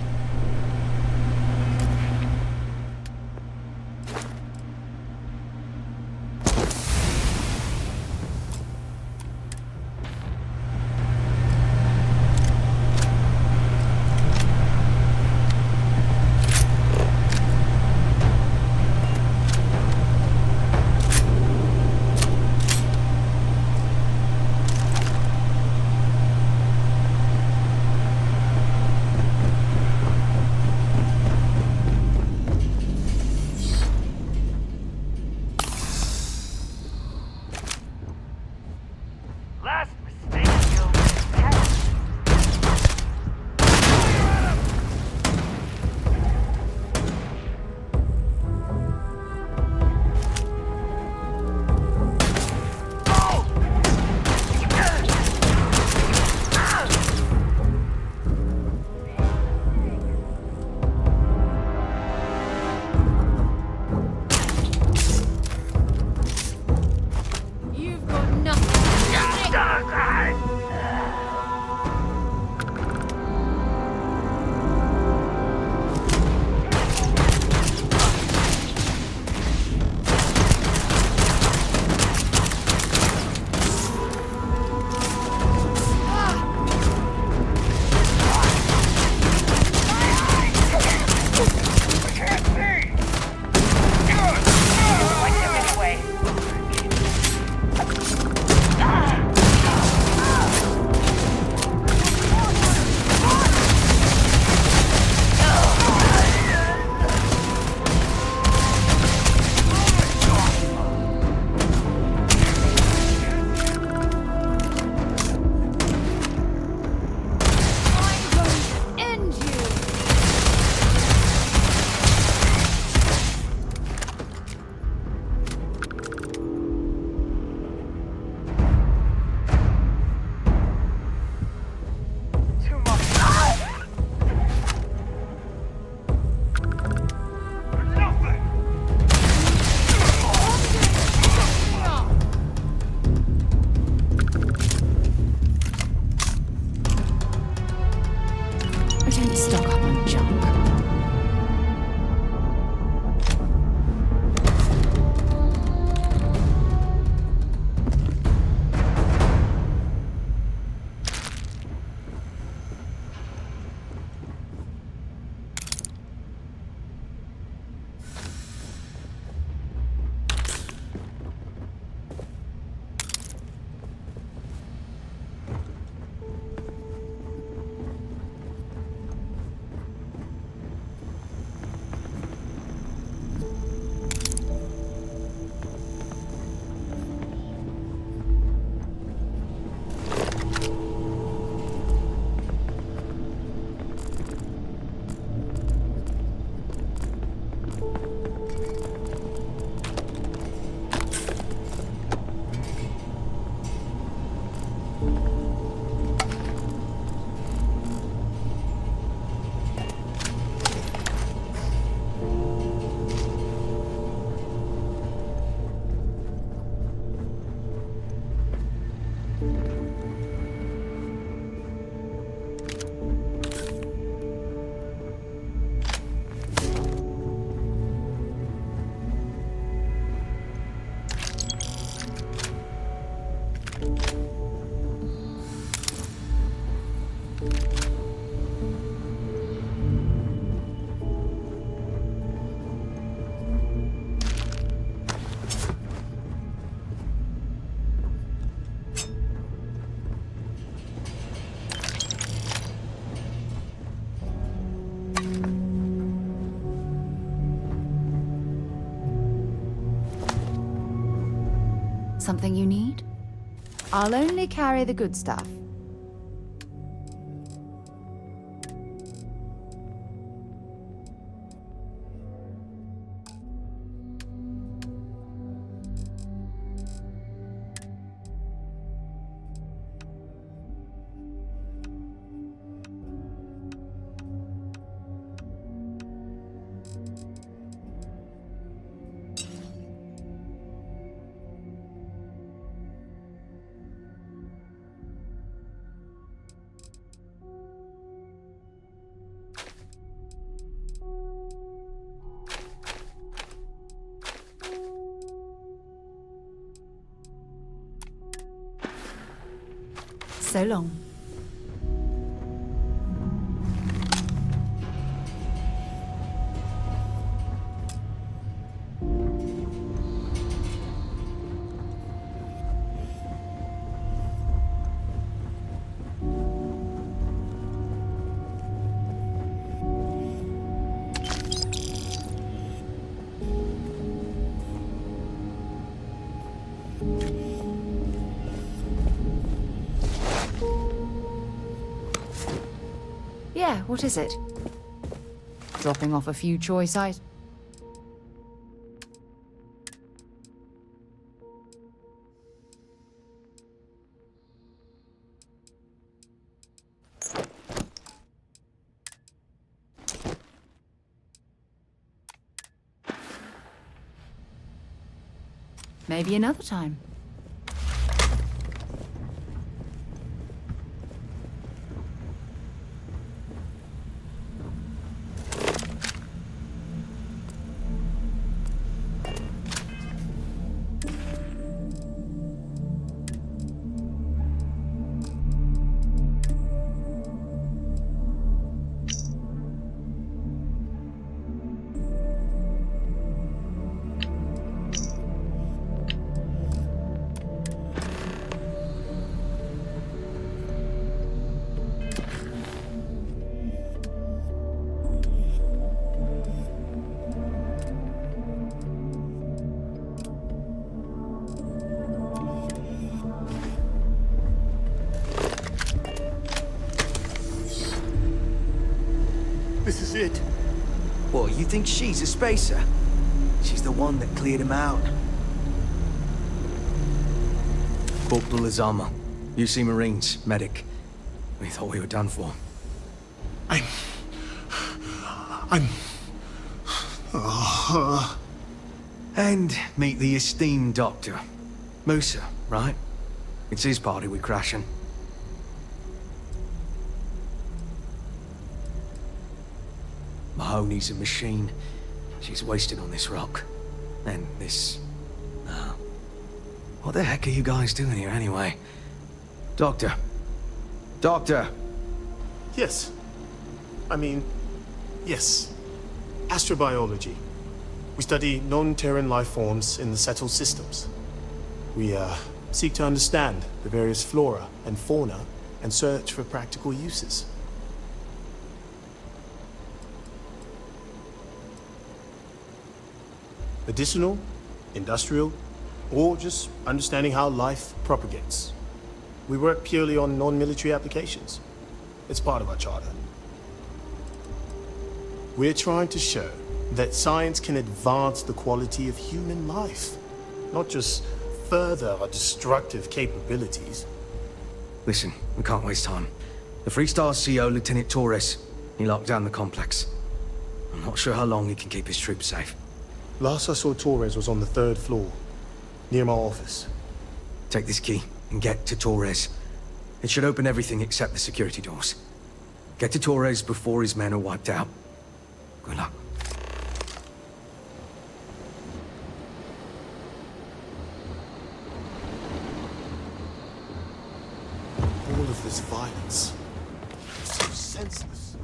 Something you need? I'll only carry the good stuff. So long. Yeah, what is it? Dropping off a few choice items. Maybe another time. This is it. What, you think she's a spacer? She's the one that cleared him out. Corporal Azama, UC Marines, medic. We thought we were done for. And meet the esteemed doctor. Musa, right? It's his party we're crashing. Mahoney's a machine. She's wasted on this rock. And this... what the heck are you guys doing here anyway? Doctor. Doctor! Yes. Yes. Astrobiology. We study non-Terran life forms in the settled systems. We, seek to understand the various flora and fauna and search for practical uses. Medicinal, industrial, or just understanding how life propagates. We work purely on non-military applications. It's part of our charter. We're trying to show that science can advance the quality of human life, not just further our destructive capabilities. Listen, we can't waste time. The Freestar CO, Lieutenant Torres, he locked down the complex. I'm not sure how long he can keep his troops safe. Last I saw Torres was on the 3rd floor, near my office. Take this key and get to Torres. It should open everything except the security doors. Get to Torres before his men are wiped out. Good luck. All of this violence, it's so senseless.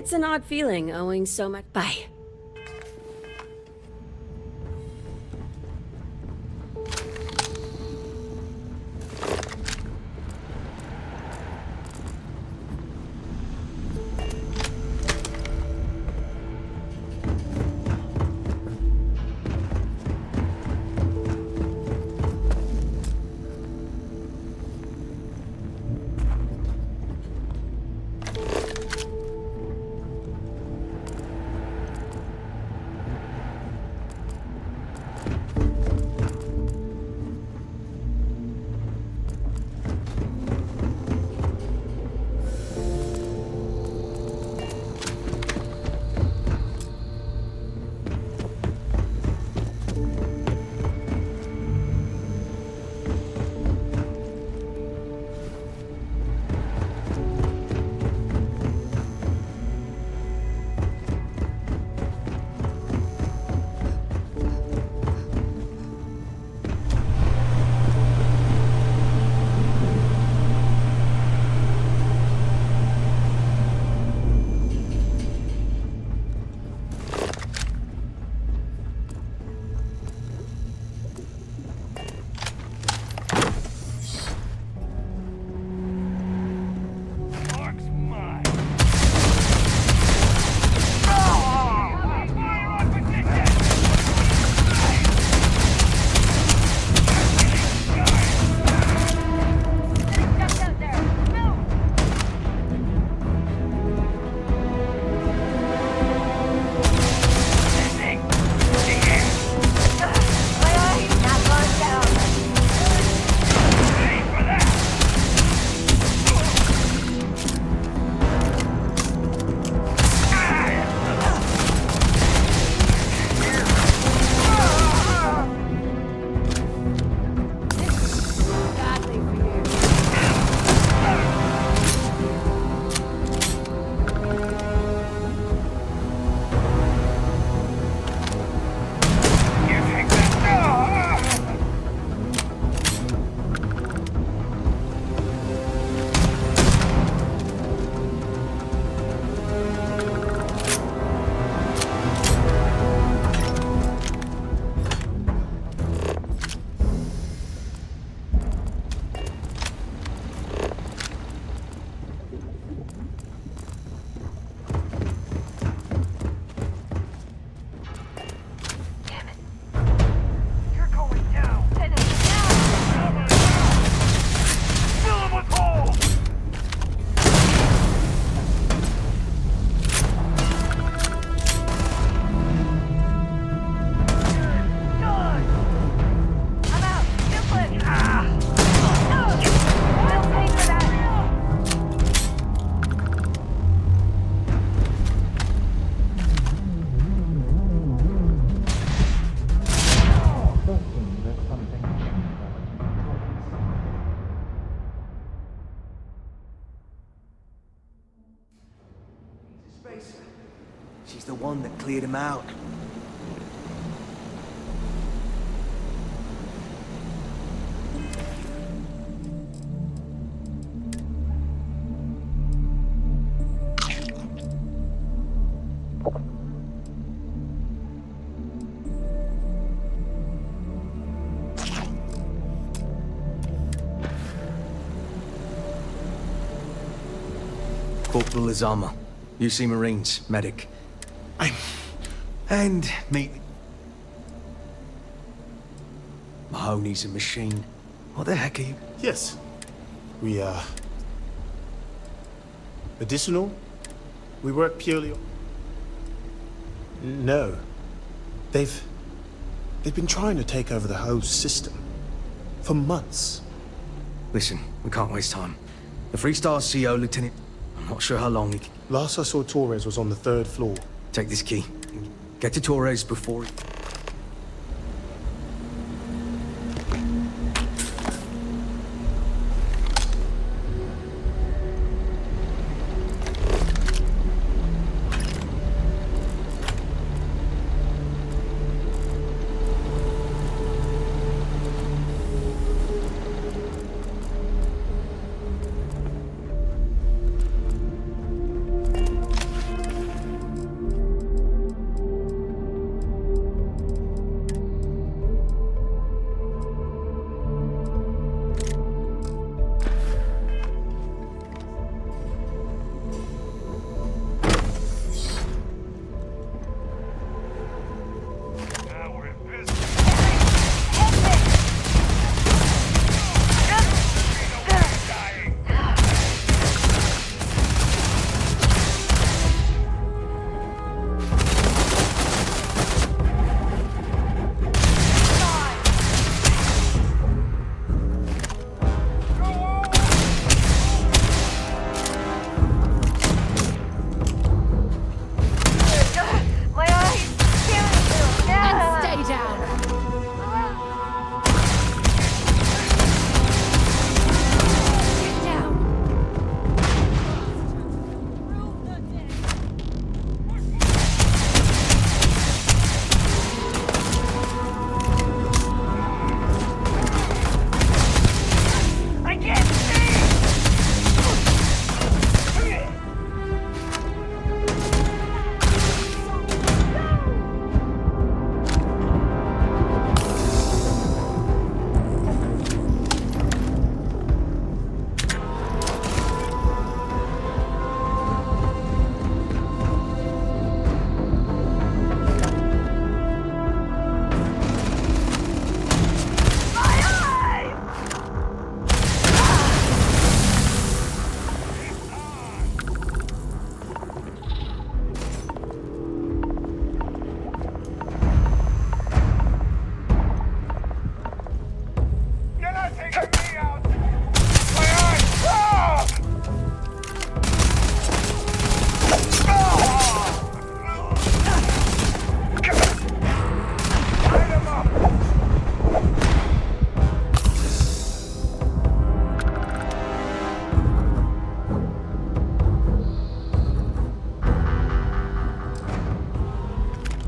It's an odd feeling, owing so much. Bye. She's the one that cleared him out. Corporal Azama, UC Marines, medic. And meet... Mahoney's a machine. What the heck are you... Yes. We, medicinal? We work purely... No. They've been trying to take over the whole system. For months. Listen, we can't waste time. The Freestar CO, Lieutenant... I'm not sure how long he... Last I saw Torres was on the 3rd floor. Take this key. Get to Torres before...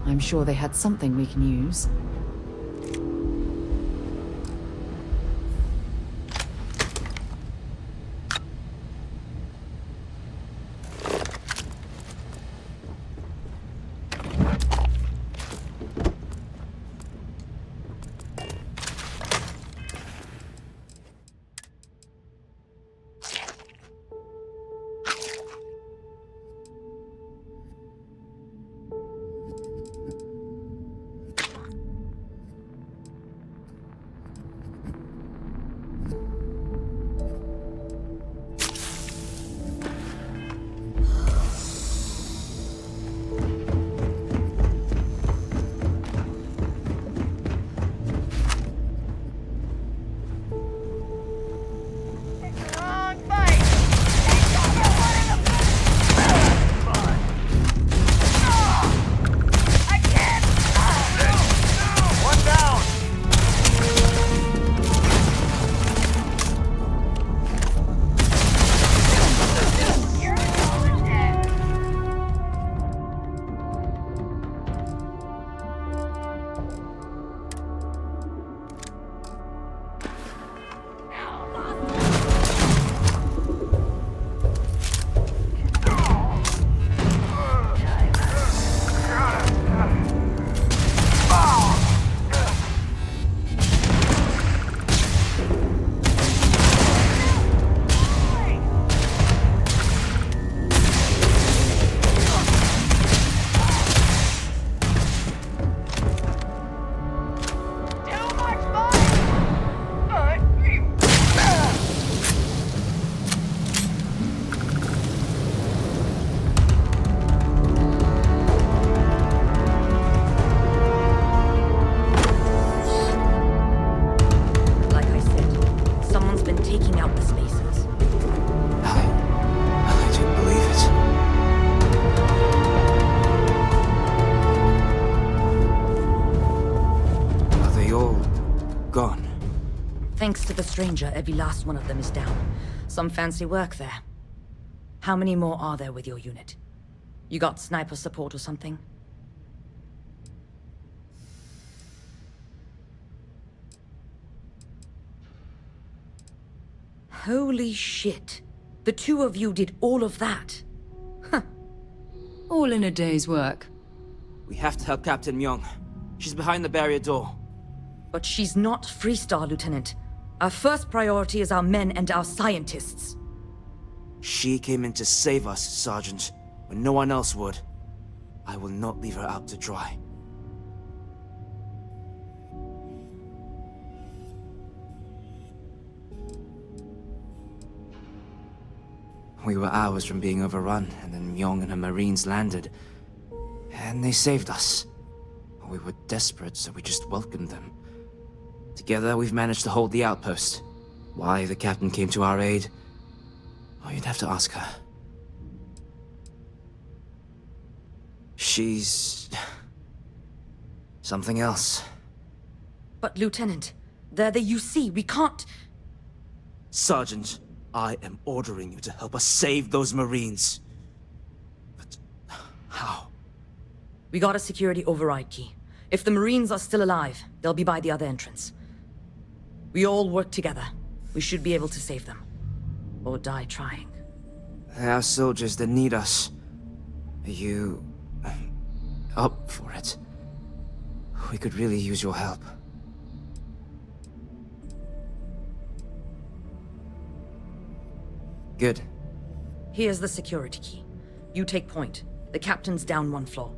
I'm sure they had something we can use. Thanks to the stranger, every last one of them is down. Some fancy work there. How many more are there with your unit? You got sniper support or something? Holy shit. The two of you did all of that. Huh. All in a day's work. We have to help Captain Myung. She's behind the barrier door. But she's not Freestar, Lieutenant. Our first priority is our men and our scientists. She came in to save us, Sergeant, when no one else would. I will not leave her out to dry. We were hours from being overrun, and then Myung and her Marines landed. And they saved us. We were desperate, so we just welcomed them. Together, we've managed to hold the outpost. Why the captain came to our aid? Oh, you'd have to ask her. She's... something else. But, Lieutenant, they're the UC. We can't... Sergeant, I am ordering you to help us save those Marines. But how? We got a security override key. If the Marines are still alive, they'll be by the other entrance. We all work together. We should be able to save them. Or die trying. There are soldiers that need us. Are you... up for it? We could really use your help. Good. Here's the security key. You take point. The captain's down one floor.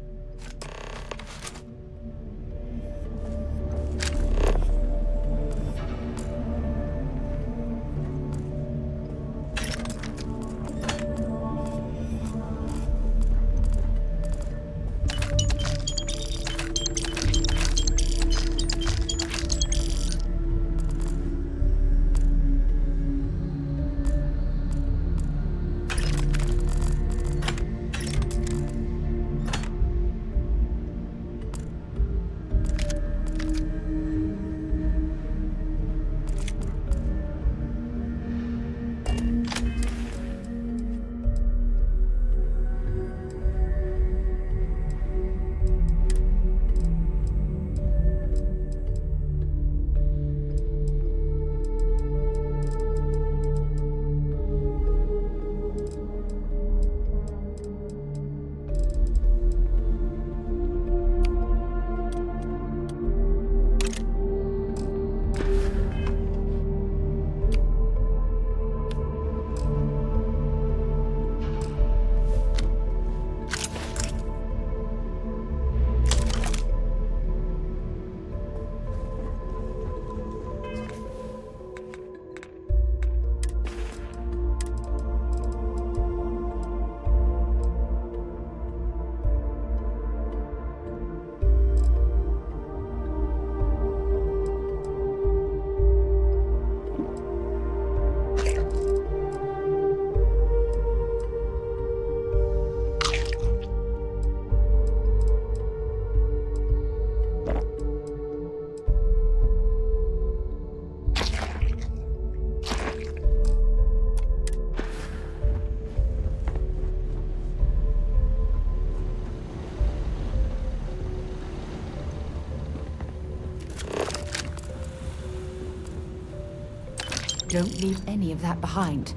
Don't leave any of that behind.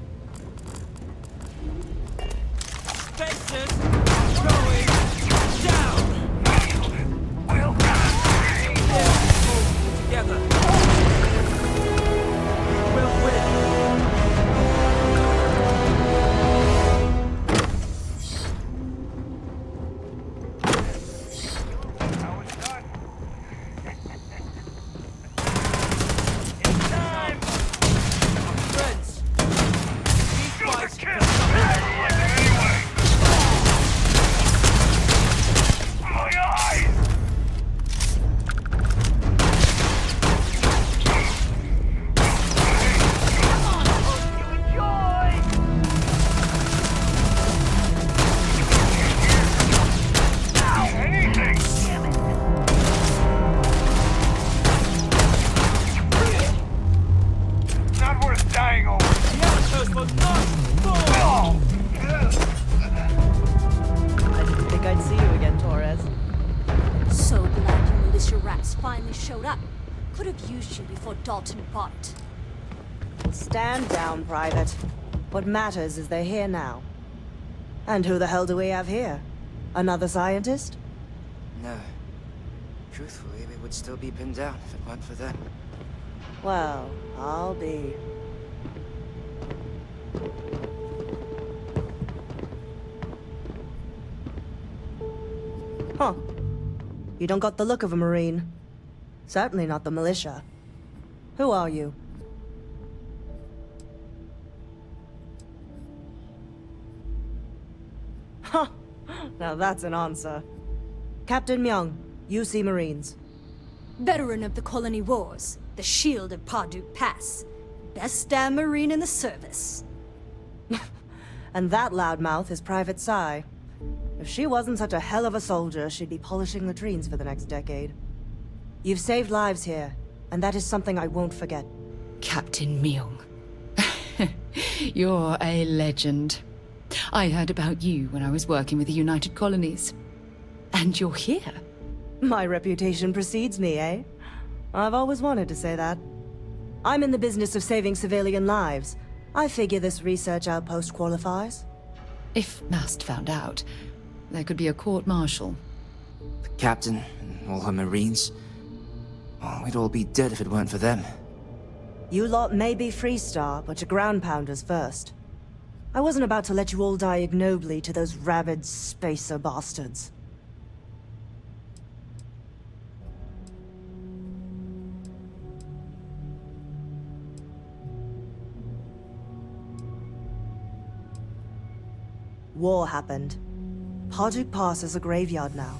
Spacers going down. We'll together. We'll win. Stand down, Private. What matters is they're here now. And who the hell do we have here? Another scientist? No. Truthfully, we would still be pinned down if it weren't for them. Well, I'll be. Huh. You don't got the look of a Marine. Certainly not the militia. Who are you? Huh. Now that's an answer. Captain Myung, UC Marines. Veteran of the Colony Wars, the Shield of Parduk Pass. Best damn Marine in the service. And that loudmouth is Private Psy. If she wasn't such a hell of a soldier, she'd be polishing latrines for the next decade. You've saved lives here, and that is something I won't forget. Captain Myung. You're a legend. I heard about you when I was working with the United Colonies. And you're here. My reputation precedes me, eh? I've always wanted to say that. I'm in the business of saving civilian lives. I figure this research outpost qualifies. If Mast found out, there could be a court-martial. The captain and all her Marines. Oh, we'd all be dead if it weren't for them. You lot may be Freestar, but you're ground pounders first. I wasn't about to let you all die ignobly to those rabid spacer bastards. War happened. Parduk Pass is a graveyard now.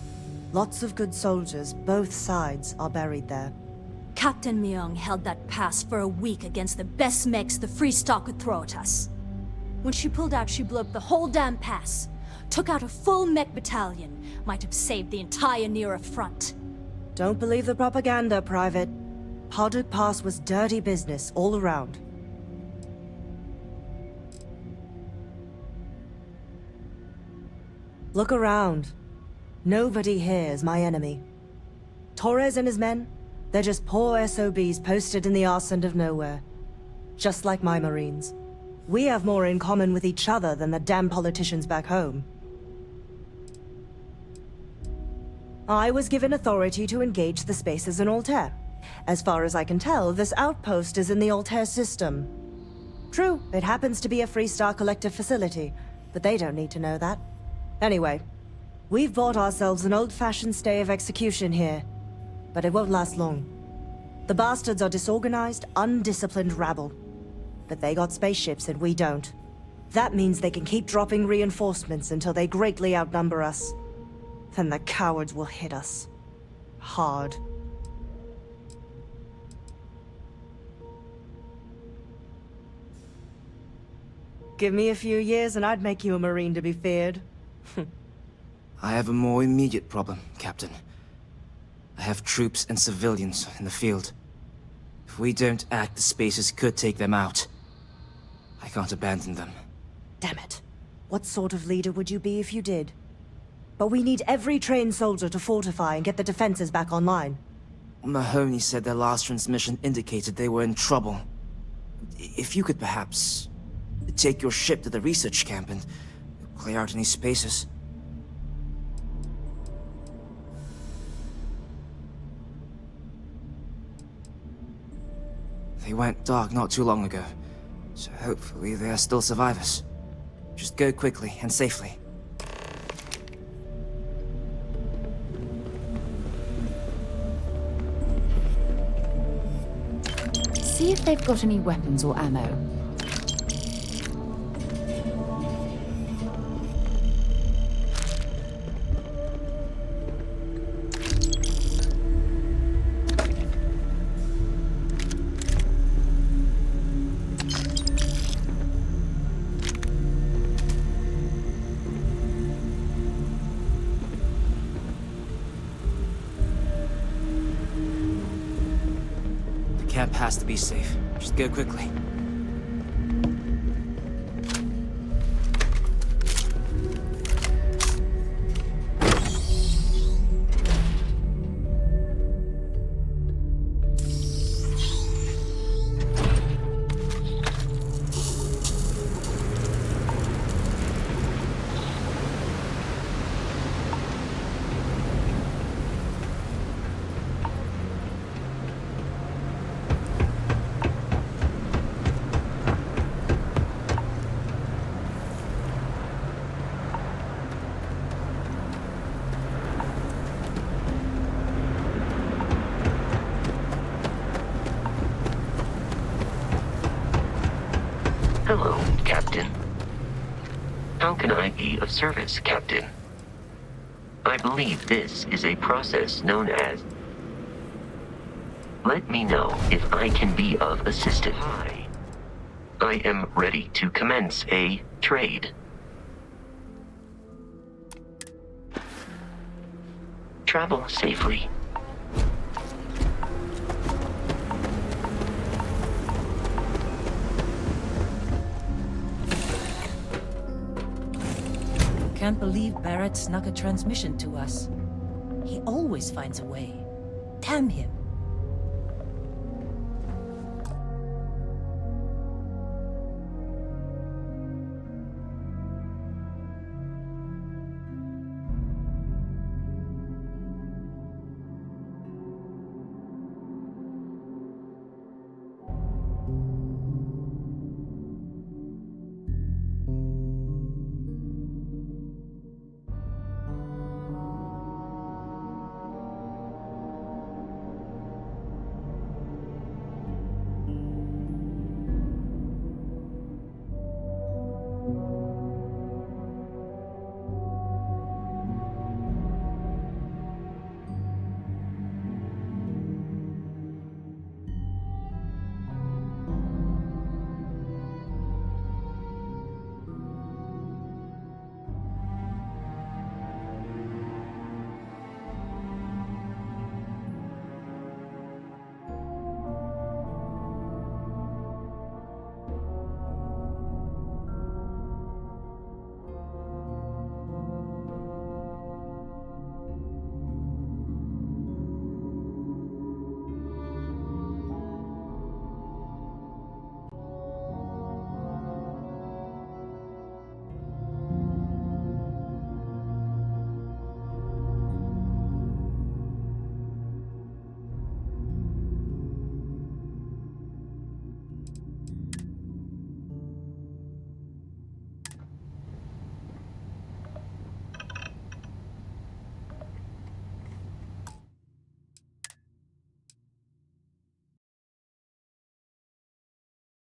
Lots of good soldiers, both sides, are buried there. Captain Myung held that pass for a week against the best mechs the Freestar could throw at us. When she pulled out, she blew up the whole damn pass. Took out a full mech battalion. Might have saved the entire Nera front. Don't believe the propaganda, Private. Parduk Pass was dirty business all around. Look around. Nobody here is my enemy. Torres and his men, they're just poor SOBs posted in the arse end of nowhere. Just like my Marines. We have more in common with each other than the damn politicians back home. I was given authority to engage the spaces in Altair. As far as I can tell, this outpost is in the Altair system. True, it happens to be a Freestar collective facility, but they don't need to know that. Anyway, we've bought ourselves an old-fashioned stay of execution here, but it won't last long. The bastards are disorganized, undisciplined rabble. But they got spaceships and we don't. That means they can keep dropping reinforcements until they greatly outnumber us. Then the cowards will hit us. Hard. Give me a few years and I'd make you a Marine to be feared. I have a more immediate problem, Captain. I have troops and civilians in the field. If we don't act, the Spacers could take them out. I can't abandon them. Damn it. What sort of leader would you be if you did? But we need every trained soldier to fortify and get the defenses back online. Mahoney said their last transmission indicated they were in trouble. If you could perhaps take your ship to the research camp and clear out any spaces. They went dark not too long ago, so hopefully they are still survivors. Just go quickly and safely. See if they've got any weapons or ammo. Camp has to be safe. Just go quickly. Hello, Captain. How can I be of service, Captain? I believe this is a process known as... Let me know if I can be of assistance. Hi. I am ready to commence a trade. Travel safely. Can't believe Barrett snuck a transmission to us. He always finds a way. Damn him.